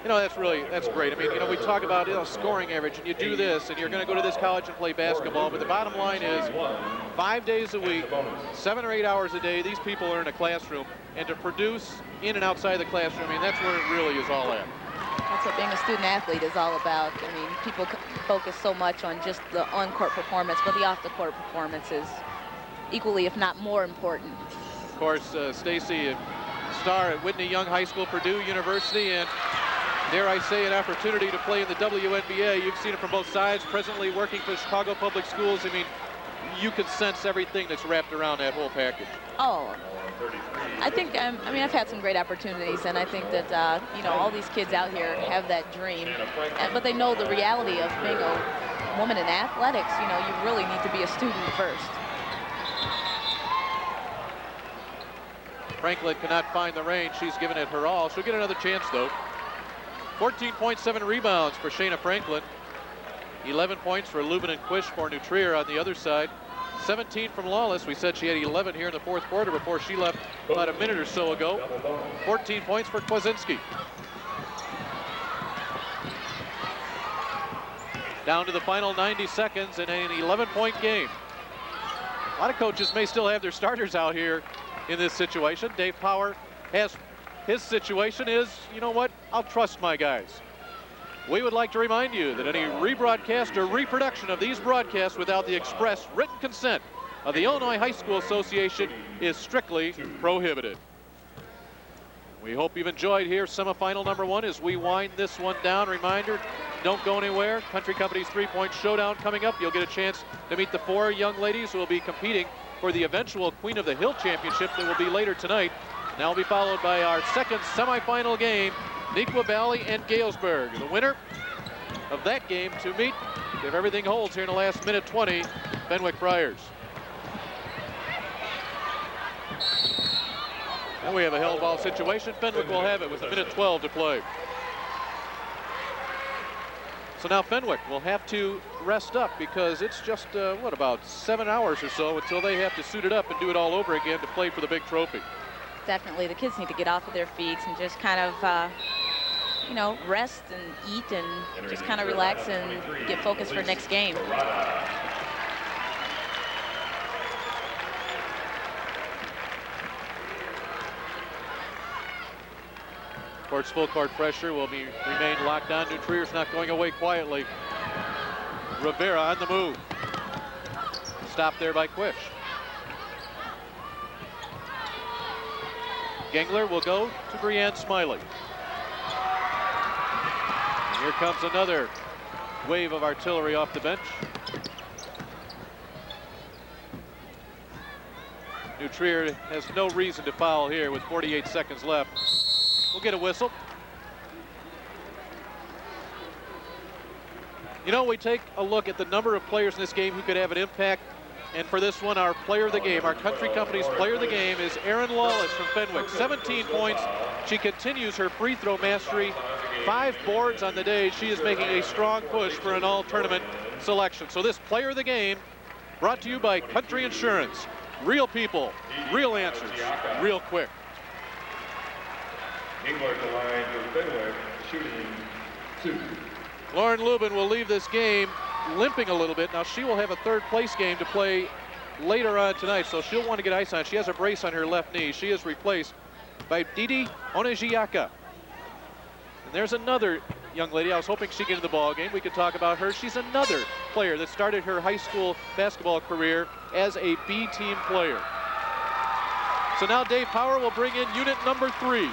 You know, that's great. I mean, you know, we talk about, scoring average, and you do this, and you're going to go to this college and play basketball, but the bottom line is 5 days a week, 7 or 8 hours a day, these people are in a classroom, and to produce in and outside the classroom, I mean, that's where it really is all at. That's what being a student athlete is all about. I mean, people focus so much on just the on-court performance, but the off-the-court performance is equally, if not more, important. Of course, Stacy, a star at Whitney Young High School, Purdue University, and dare I say, an opportunity to play in the WNBA. You've seen it from both sides, presently working for Chicago Public Schools. I mean, you could sense everything that's wrapped around that whole package. Oh, I think, I mean, I've had some great opportunities, and I think that, all these kids out here have that dream, but they know the reality of being a woman in athletics. You know, you really need to be a student first. Franklin cannot find the range. She's given it her all. She'll get another chance, though. 14.7 rebounds for Shayna Franklin. 11 points for Lubin and Quish for New Trier on the other side. 17 from Lawless. We said she had 11 here in the 4th quarter before she left about a minute or so ago. 14 points for Kwasinski. Down to the final 90 seconds in an 11-point game. A lot of coaches may still have their starters out here in this situation. Dave Power has his situation is, you know what, I'll trust my guys. We would like to remind you that any rebroadcast or reproduction of these broadcasts without the express written consent of the Illinois High School Association is strictly prohibited. We hope you've enjoyed here semifinal number 1 as we wind this one down. Reminder, don't go anywhere. Country Company's 3-point showdown coming up. You'll get a chance to meet the 4 young ladies who will be competing for the eventual Queen of the Hill Championship that will be later tonight. Now will be followed by our second semifinal game Nequa Valley and Galesburg. The winner of that game to meet, if everything holds here in the last minute 20, Fenwick Friars. And we have a held ball situation. Fenwick will have it with a minute 12 to play. So now Fenwick will have to rest up because it's just, what, about 7 hours or so until they have to suit it up and do it all over again to play for the big trophy. Definitely, the kids need to get off of their feet and just kind of, you know, rest and eat and just kind of relax and get focused for next game. Court's full court pressure will remain locked on. New Trier's not going away quietly. Rivera on the move. Stopped there by Quish. Gengler will go to Brianne Smiley. And here comes another wave of artillery off the bench. New Trier has no reason to foul here with 48 seconds left. We'll get a whistle. You know, we take a look at the number of players in this game who could have an impact. And for this one, our player of the game, our country company's player of the game is Erin Lawless from Fenwick. 17 points. She continues her free throw mastery. 5 boards on the day. She is making a strong push for an all-tournament selection. So this player of the game brought to you by Country Insurance. Real people, real answers, real quick. Engler to line for Fenwick, shooting 2. Lauren Lubin will leave this game limping a little bit. Now she will have a third place game to play later on tonight, so she'll want to get ice on. She has a brace on her left knee. She is replaced by Didi Onejiaka. And there's another young lady. I was hoping she'd get in the ball game. We could talk about her. She's another player that started her high school basketball career as a B team player. So now Dave Power will bring in unit number 3.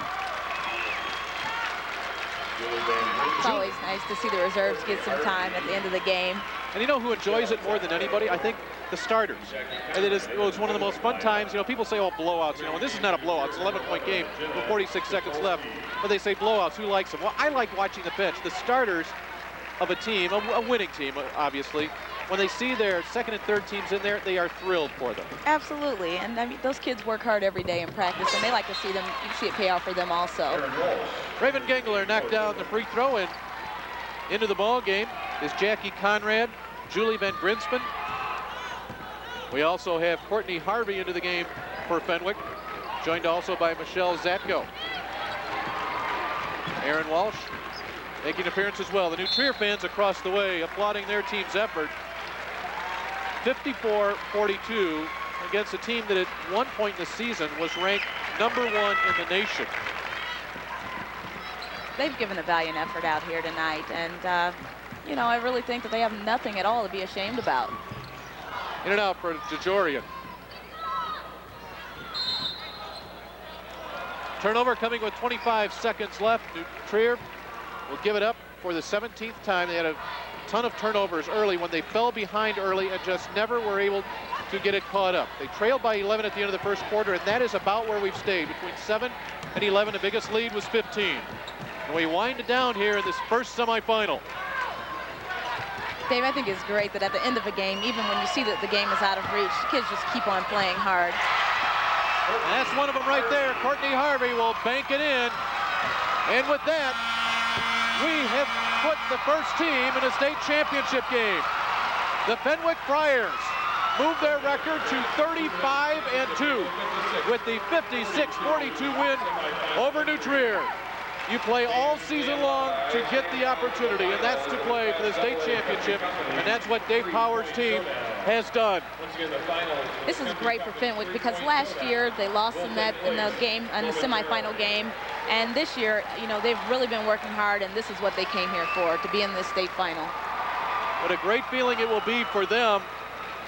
It's always nice to see the reserves get some time at the end of the game. And you know who enjoys it more than anybody? I think the starters. And it was one of the most fun times. You know, people say, oh, blowouts. You know, and this is not a blowout. It's an 11-point game with 46 seconds left. But they say blowouts. Who likes them? Well, I like watching the bench. The starters of a team, a winning team, obviously, when they see their second and third teams in there, they are thrilled for them. Absolutely, and I mean, those kids work hard every day in practice, and they like to see them, you see it pay off for them also. Raven Gengler knocked down the free throw, and into the ball game is Jackie Conrad, Julie Van Grinspen. We also have Courtney Harvey into the game for Fenwick, joined also by Michelle Zatko. Aaron Walsh making an appearance as well. The New Trier fans across the way applauding their team's effort. 54-42 against a team that at one point in the season was ranked #1 in the nation. They've given a valiant effort out here tonight, and you know, I really think that they have nothing at all to be ashamed about. In and out for Jajorian. Turnover coming with 25 seconds left. New Trier will give it up for the 17th time. They had a ton of turnovers early when they fell behind early and just never were able to get it caught up. They trailed by 11 at the end of the first quarter, and that is about where we've stayed. Between 7 and 11, the biggest lead was 15. And we wind it down here in this first semifinal. Dave, I think it's great that at the end of a game, even when you see that the game is out of reach, kids just keep on playing hard. And that's one of them right there. Courtney Harvey will bank it in. And with that, we have put the first team in a state championship game. The Fenwick Friars move their record to 35-2 with the 56-42 win over New Trier. You play all season long to get the opportunity, and that's to play for the state championship, and that's what Dave Power's team has done. This is great for Fenwick because last year they lost in the semifinal game, and this year, you know, they've really been working hard, and this is what they came here for, to be in the state final. What a great feeling it will be for them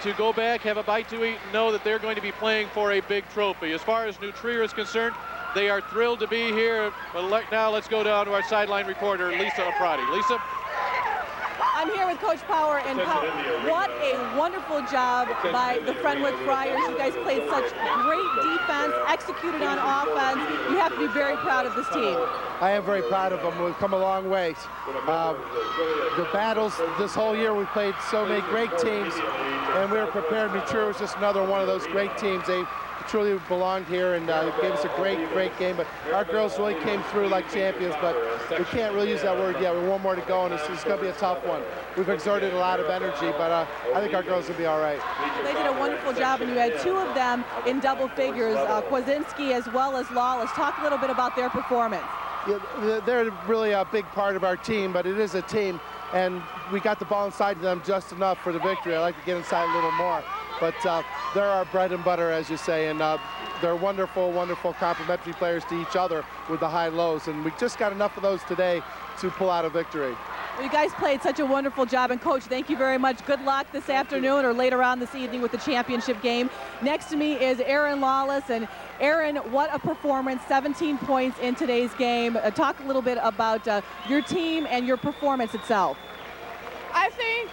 to go back, have a bite to eat, and know that they're going to be playing for a big trophy. As far as New Trier is concerned, they are thrilled to be here. But now let's go down to our sideline reporter, Lisa Aprati. Lisa? I'm here with Coach Power, and what a wonderful job by the Fenwick Friars. You guys played such great defense, executed on offense. You have to be very proud of this team. I am very proud of them. We've come a long way. The battles this whole year, we played so many great teams, and we were prepared. New Trier was just another one of those great teams. They truly belonged here and gave us a great game. But our girls really came through like champions, but we can't really use that word yet. We have one more to go, and it's going to be a tough one. We've exerted a lot of energy, but I think our girls will be all right. They did a wonderful job, and you had two of them in double figures, Kwasinski as well as Lawless. Talk a little bit about their performance. Yeah, they're really a big part of our team, but it is a team, and we got the ball inside them just enough for the victory. I like to get inside a little more. But they're our bread and butter, as you say, and they're wonderful, wonderful complementary players to each other with the high lows, and we just got enough of those today to pull out a victory. Well, you guys played such a wonderful job, and Coach, thank you very much. Good luck this afternoon or later on this evening with the championship game. Next to me is Aaron Lawless, and Aaron, what a performance, 17 points in today's game. Talk a little bit about your team and your performance itself. I think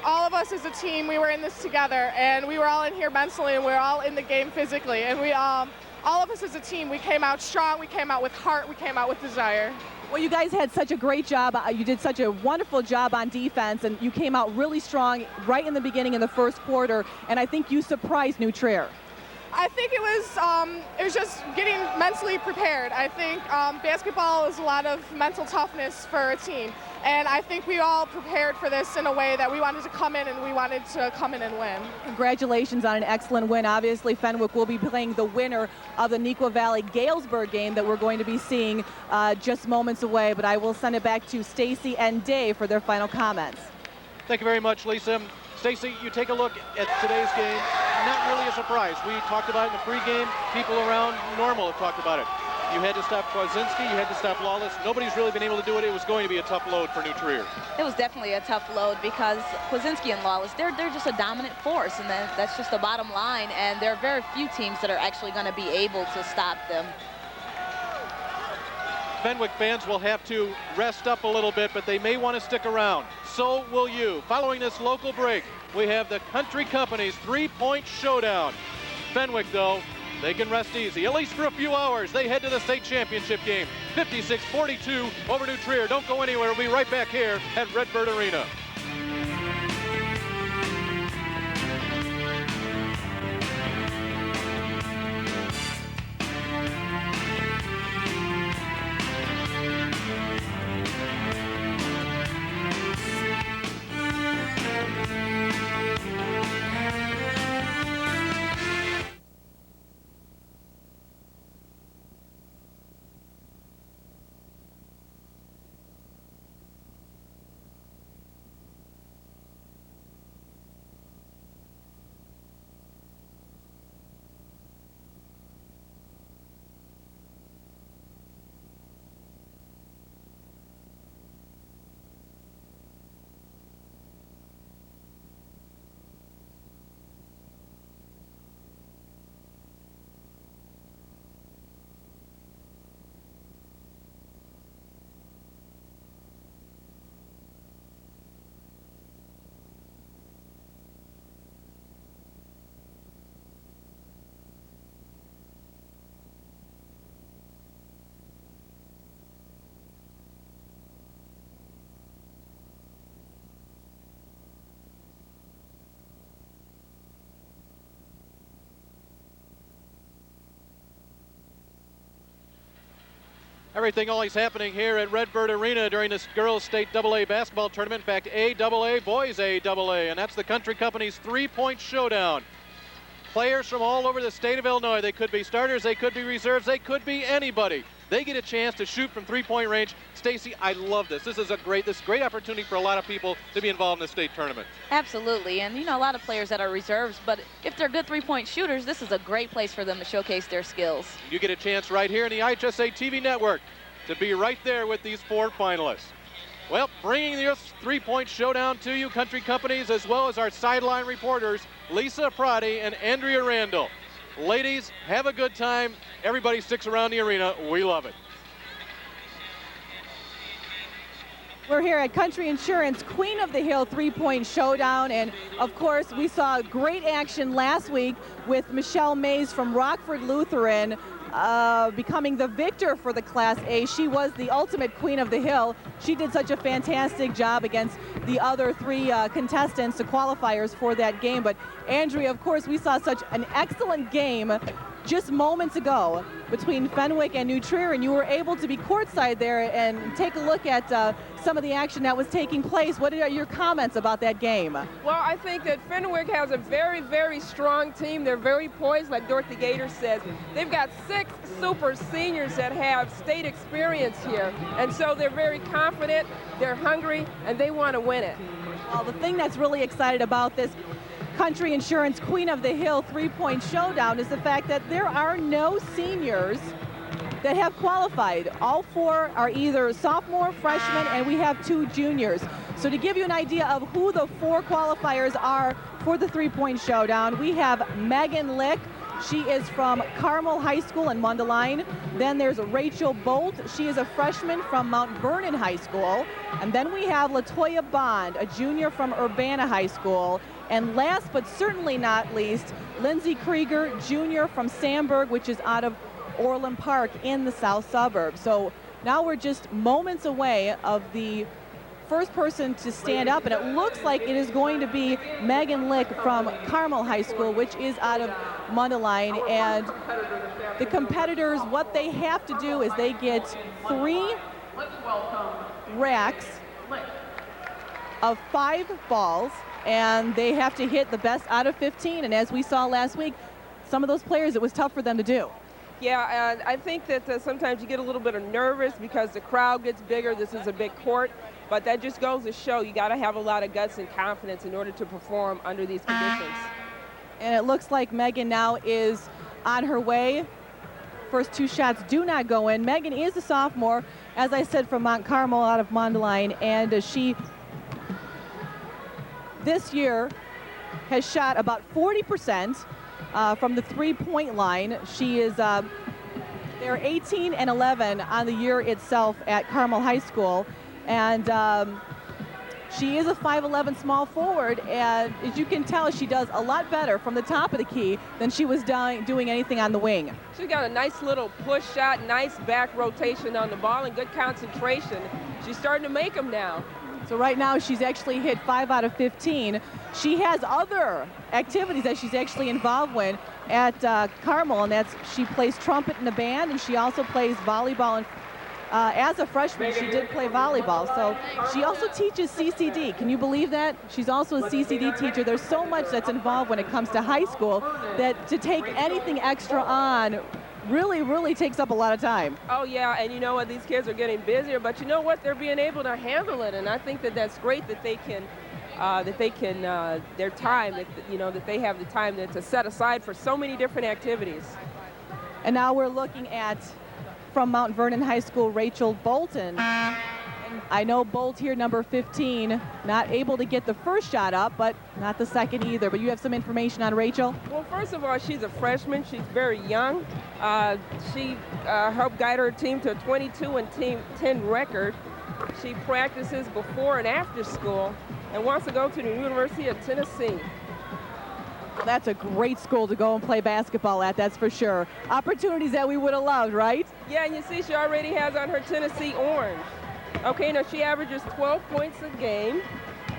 all of us as a team, we were in this together, and we were all in here mentally, and we were all in the game physically. And we, all of us as a team, we came out strong, we came out with heart, we came out with desire. Well, you guys had such a great job. You did such a wonderful job on defense, and you came out really strong right in the beginning in the first quarter, and I think you surprised New Trier. I think it was just getting mentally prepared. I think basketball is a lot of mental toughness for a team. And I think we all prepared for this in a way that we wanted to come in, and we wanted to come in and win. Congratulations on an excellent win. Obviously, Fenwick will be playing the winner of the Neuqua Valley-Galesburg game that we're going to be seeing just moments away. But I will send it back to Stacy and Dave for their final comments. Thank you very much, Lisa. Stacy, you take a look at today's game. Not really a surprise. We talked about it in the pregame. People around normal have talked about it. You had to stop Kwasinski, you had to stop Lawless. Nobody's really been able to do it. It was going to be a tough load for New Trier. It was definitely a tough load because Kwasinski and Lawless, they're just a dominant force, and that's just the bottom line, and there are very few teams that are actually going to be able to stop them. Fenwick fans will have to rest up a little bit, but they may want to stick around. So will you. Following this local break, we have the Country Company's three-point showdown. Fenwick, though, they can rest easy, at least for a few hours. They head to the state championship game. 56-42 over New Trier. Don't go anywhere. We'll be right back here at Redbird Arena. Everything always happening here at Redbird Arena during this girls state AA basketball tournament. In fact, AAA, boys AAA, and that's the Country Company's three-point showdown. Players from all over the state of Illinois. They could be starters, they could be reserves, they could be anybody. They get a chance to shoot from three-point range. Stacy, I love this. This is a great opportunity for a lot of people to be involved in the state tournament. Absolutely, and you know, a lot of players that are reserves, but if they're good three-point shooters, this is a great place for them to showcase their skills. You get a chance right here in the IHSA TV network to be right there with these four finalists. Well, bringing this three-point showdown to you, Country Companies, as well as our sideline reporters, Lisa Prati and Andrea Randall. Ladies, have a good time. Everybody sticks around the arena. We love it. We're here at Country Insurance Queen of the Hill three-point showdown, and of course we saw great action last week with Michelle Mays from Rockford Lutheran becoming the victor for the Class A. She was the ultimate Queen of the Hill. She did such a fantastic job against the other three contestants, the qualifiers for that game. But Andrea, of course, we saw such an excellent game just moments ago between Fenwick and New Trier, and you were able to be courtside there and take a look at some of the action that was taking place. What are your comments about that game? Well, I think that Fenwick has a very, very strong team. They're very poised, like Dorothy Gator says. They've got 6 super seniors that have state experience here, and so they're very confident, they're hungry, and they want to win it. Well, the thing that's really excited about this Country Insurance Queen of the Hill three-point showdown is the fact that there are no seniors that have qualified. All 4 are either sophomore, freshman, and we have 2 juniors. So to give you an idea of who the 4 qualifiers are for the three-point showdown, we have Megan Lick. She is from Carmel High School in Mundelein. Then there's Rachel Bolt. She is a freshman from Mount Vernon High School. And then we have Latoya Bond, a junior from Urbana High School. And last but certainly not least, Lindsay Krieger, junior from Sandburg, which is out of Orland Park in the south suburbs. So now we're just moments away of the first person to stand up, and it looks like it is going to be Megan Lick from Carmel High School, which is out of Mundelein. And the competitors, what they have to do is they get 3 racks of 5 balls, and they have to hit the best out of 15. And as we saw last week, some of those players, it was tough for them to do. Yeah, and I think that sometimes you get a little bit of nervous because the crowd gets bigger. This is a big court, but that just goes to show you got to have a lot of guts and confidence in order to perform under these conditions. And it looks like Megan now is on her way. First 2 shots do not go in. Megan is a sophomore, as I said, from Mount Carmel out of Mundelein, and she this year has shot about 40% from the three-point line. She is they're 18 and 11 on the year itself at Carmel High School, and she is a 5'11" small forward, and as you can tell, she does a lot better from the top of the key than she was doing anything on the wing. She's got a nice little push shot, nice back rotation on the ball, and good concentration. She's starting to make them now. So right now she's actually hit 5 out of 15. She has other activities that she's actually involved with at Carmel, and that's she plays trumpet in the band, and she also plays volleyball. And as a freshman, she did play volleyball. So she also teaches CCD. Can you believe that? She's also a CCD teacher. There's so much that's involved when it comes to high school that to take anything extra on really takes up a lot of time. Oh yeah, and you know what, these kids are getting busier, but you know what, they're being able to handle it, and I think that that's great that they can their time, that you know, that they have the time to set aside for so many different activities. And now we're looking at, from Mount Vernon High School, Rachel Bolton. And I know Bolt here, number 15, not able to get the first shot up, but not the second either. But you have some information on Rachel? Well, first of all, she's a freshman. She's very young. She helped guide her team to a 22-10 record. She practices before and after school and wants to go to the University of Tennessee. Well, that's a great school to go and play basketball at, that's for sure. Opportunities that we would have loved, right? Yeah, and you see she already has on her Tennessee orange. Okay, now she averages 12 points a game,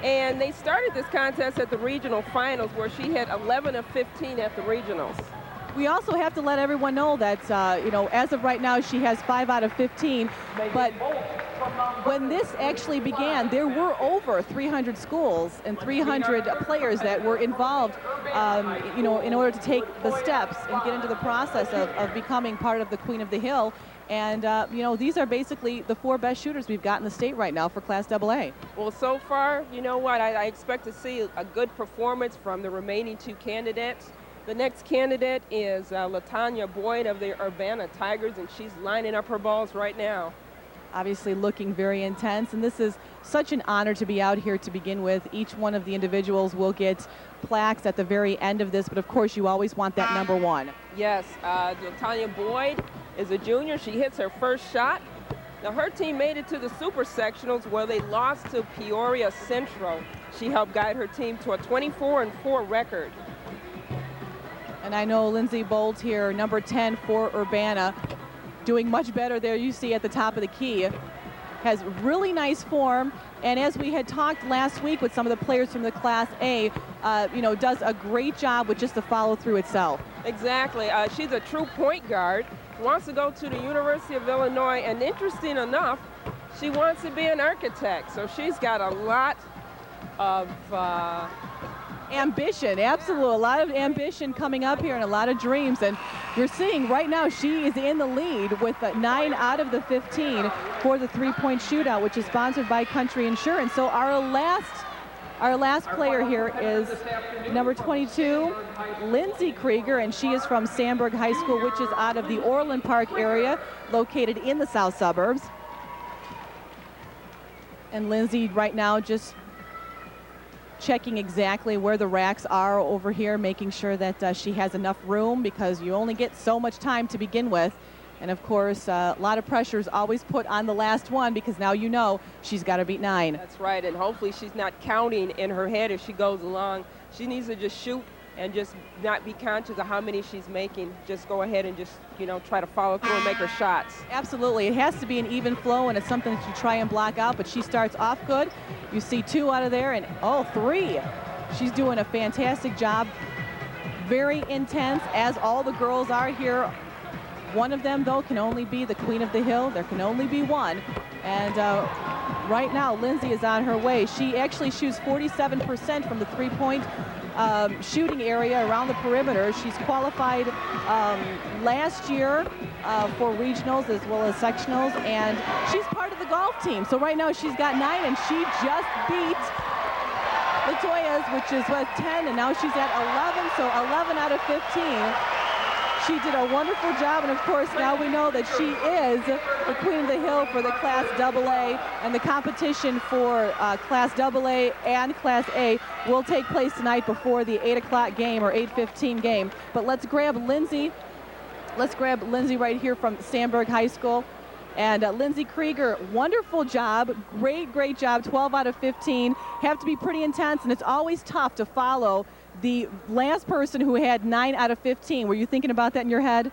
and they started this contest at the regional finals where she hit 11 of 15 at the regionals. We also have to let everyone know that, you know, as of right now, she has 5 out of 15, but when this actually began, there were over 300 schools and 300 players that were involved, you know, in order to take the steps and get into the process of becoming part of the Queen of the Hill. And, you know, these are basically the 4 best shooters we've got in the state right now for Class AA. Well, so far, you know what, I expect to see a good performance from the remaining 2 candidates. The next candidate is LaTanya Boyd of the Urbana Tigers, and she's lining up her balls right now. Obviously looking very intense, and this is such an honor to be out here to begin with. Each one of the individuals will get plaques at the very end of this, but of course you always want that number 1. Yes, LaTanya Boyd is a junior. She hits her first shot, Now, her team made it to the super sectionals where they lost to Peoria Central. She helped guide her team to a 24-4 record. And I know Lindsay Bolt here, number 10 for Urbana, doing much better there. You see at the top of the key, has really nice form. And as we had talked last week with some of the players from the Class A, does a great job with just the follow through itself. Exactly. She's a true point guard. Wants to go to the University of Illinois, and interesting enough, she wants to be an architect. So she's got a lot of ambition, absolutely, a lot of ambition coming up here and a lot of dreams. And you're seeing right now she is in the lead with 9 out of the 15 for the three-point shootout, which is sponsored by Country Insurance. So our last player here is number 22, Lindsay Krieger, and she is from Sandburg High School, which is out of the Orland Park area, located in the south suburbs. And Lindsay right now just checking exactly where the racks are over here, making sure that she has enough room, because you only get so much time to begin with. And of course, a lot of pressure is always put on the last one, because now you know she's got to beat 9. That's right, and hopefully she's not counting in her head as she goes along. She needs to just shoot and just not be conscious of how many she's making. Just go ahead and just, try to follow through and make her shots. Absolutely, it has to be an even flow, and it's something that you try and block out, but she starts off good. You see 2 out of there, and 3. She's doing a fantastic job. Very intense, as all the girls are here. One of them, though, can only be the queen of the hill. There can only be one. And right now, Lindsay is on her way. She actually shoots 47% from the three-point shooting area around the perimeter. She's qualified last year for regionals as well as sectionals, and she's part of the golf team. So right now she's got 9, and she just beat Latoya's, which is 10, and now she's at 11, so 11 out of 15. She did a wonderful job, and of course now we know that she is the queen of the hill for the Class AA, and the competition for Class AA and Class A will take place tonight before the 8 o'clock game or 8:15 game. But let's grab Lindsay. Let's grab Lindsay right here from Sandburg High School. And Lindsay Krieger, wonderful job, great job, 12 out of 15. Have to be pretty intense, and it's always tough to follow the last person who had 9 out of 15. Were you thinking about that in your head?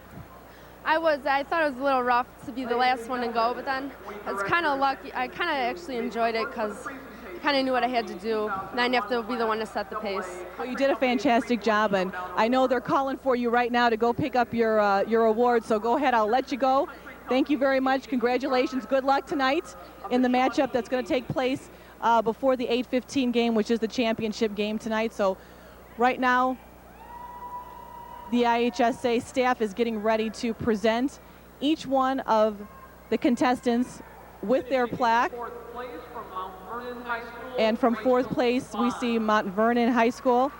I thought it was a little rough to be the last one to go, but then it's kind of lucky. I kind of actually enjoyed it because I kind of knew what I had to do, and I didn't have to be the one to set the pace. Well, you did a fantastic job, and I know they're calling for you right now to go pick up your award, so go ahead, I'll let you go. Thank you very much. Congratulations. Good luck tonight in the matchup that's going to take place before the 8:15 game, which is the championship game tonight. So right now, the IHSA staff is getting ready to present each one of the contestants with their plaque. And from 4th place, we see Mount Vernon High School.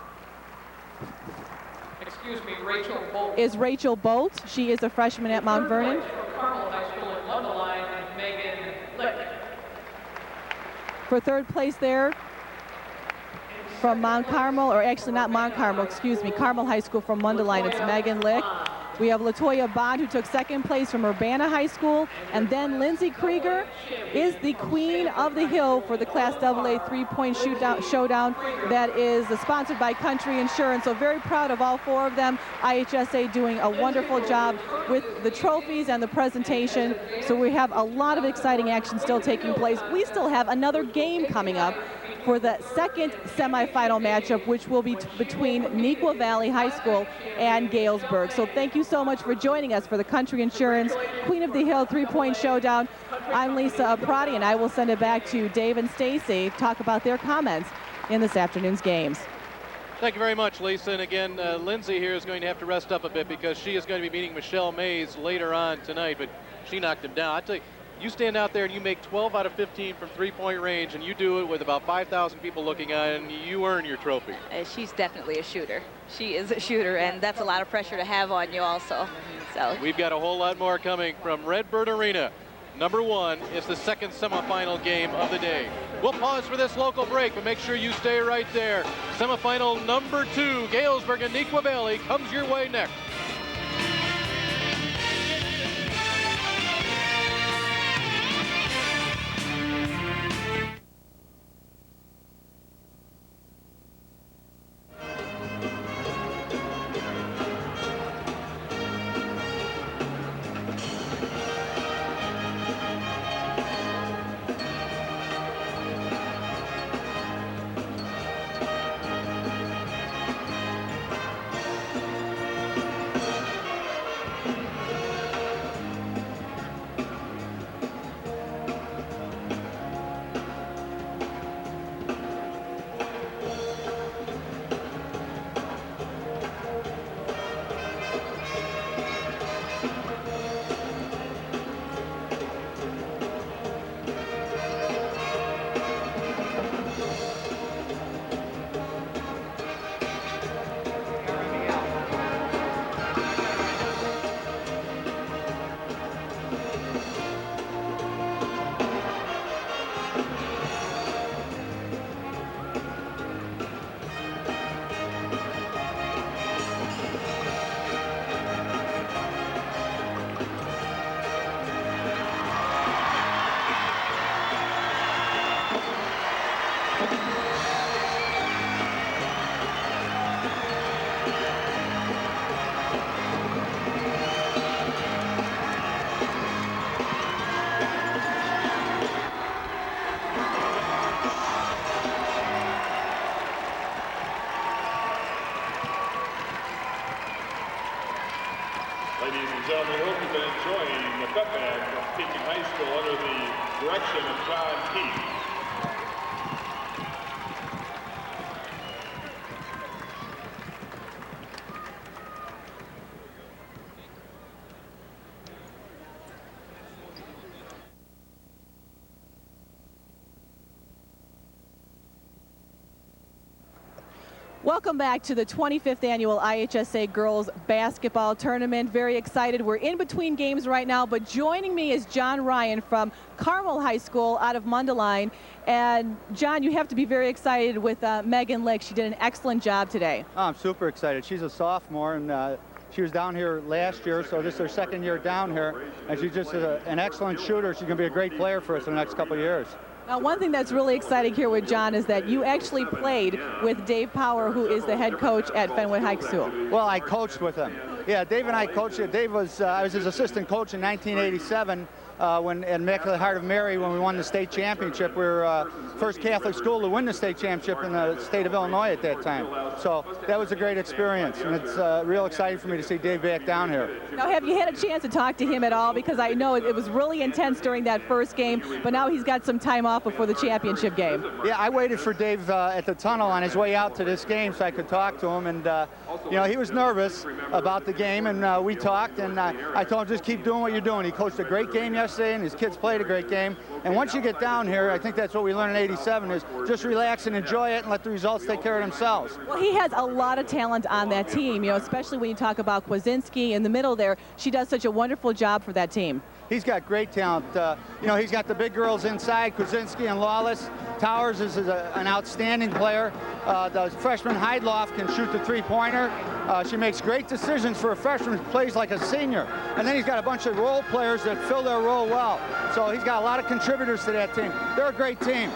Excuse me, Rachel Bolt. Is Rachel Bolt. She is a freshman at Mount Vernon. For 3rd place there, from Mount Carmel, or actually not Mount Carmel, excuse me, Carmel High School from Mundelein, it's Megan Lick. We have Latoya Bond, who took 2nd place from Urbana High School, and then Lindsay Krieger is the queen of the hill for the Class AA three-point showdown that is sponsored by Country Insurance. So very proud of all 4 of them. IHSA doing a wonderful job with the trophies and the presentation. So we have a lot of exciting action still taking place. We still have another game coming up for the 2nd semifinal matchup, which will be between Neuqua Valley High School and Galesburg. So thank you so much for joining us for the Country Insurance Queen of the Hill three-point showdown. I'm Lisa Prati, and I will send it back to Dave and Stacy to talk about their comments in this afternoon's games. Thank you very much, Lisa. And again, Lindsay here is going to have to rest up a bit because she is going to be meeting Michelle Mays later on tonight, but she knocked him down. I tell you, you stand out there and you make 12 out of 15 from three-point range, and you do it with about 5,000 people looking at it, and you earn your trophy. She's definitely a shooter. She is a shooter, and that's a lot of pressure to have on you also. So we've got a whole lot more coming from Redbird Arena. Number 1 is the 2nd semifinal game of the day. We'll pause for this local break, but make sure you stay right there. Semifinal number 2, Galesburg and Neuqua Valley, comes your way next. Ladies and gentlemen, we hope you've been enjoying the pep band from Peking High School under the direction of John Keith. Welcome back to the 25th annual IHSA Girls Basketball Tournament. Very excited. We're in between games right now, but joining me is John Ryan from Carmel High School out of Mundelein. And John, you have to be very excited with Megan Lick. She did an excellent job today. Oh, I'm super excited. She's a sophomore, and she was down here last year, so this is her second year down here. And she's just an excellent shooter. She's going to be a great player for us in the next couple of years. Now, one thing that's really exciting here with John is that you actually played with Dave Power, who is the head coach at Fenwick High School. Well, I coached with him. Yeah, Dave and I coached. Dave was, I was his assistant coach in 1987 when at Immaculate Heart of Mary when we won the state championship. We were first Catholic school to win the state championship in the state of Illinois at that time. So that was a great experience, and it's real exciting for me to see Dave back down here. Now, have you had a chance to talk to him at all? Because I know it was really intense during that first game, but now he's got some time off before the championship game. Yeah, I waited for Dave at the tunnel on his way out to this game so I could talk to him, and you know, he was nervous about the game, and we talked, and I told him just keep doing what you're doing. He coached a great game yesterday, and his kids played a great game. And once you get down here, I think that's what we learned in '87 is just relax and enjoy it and let the results take care of themselves. Well, he has a lot of talent on that team, you know, especially when you talk about Kwasinski in the middle there. She does such a wonderful job for that team. He's got great talent. You know, he's got the big girls inside, Kwasinski and Lawless. Towers is an outstanding player. The freshman Heidloff can shoot the three-pointer. She makes great decisions for a freshman who plays like a senior. And then he's got a bunch of role players that fill their role well. So he's got a lot of contributors to that team. They're a great team.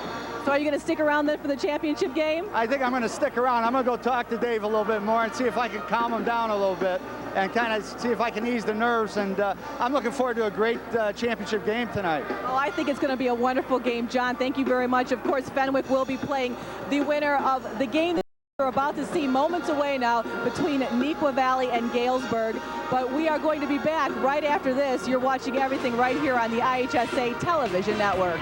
So are you going to stick around then for the championship game? I think I'm going to stick around. I'm going to go talk to Dave a little bit more and see if I can calm him down a little bit and kind of see if I can ease the nerves. And I'm looking forward to a great championship game tonight. Oh, I think it's going to be a wonderful game, John. Thank you very much. Of course, Fenwick will be playing the winner of the game that we're about to see moments away now between Neuqua Valley and Galesburg. But we are going to be back right after this. You're watching everything right here on the IHSA Television Network.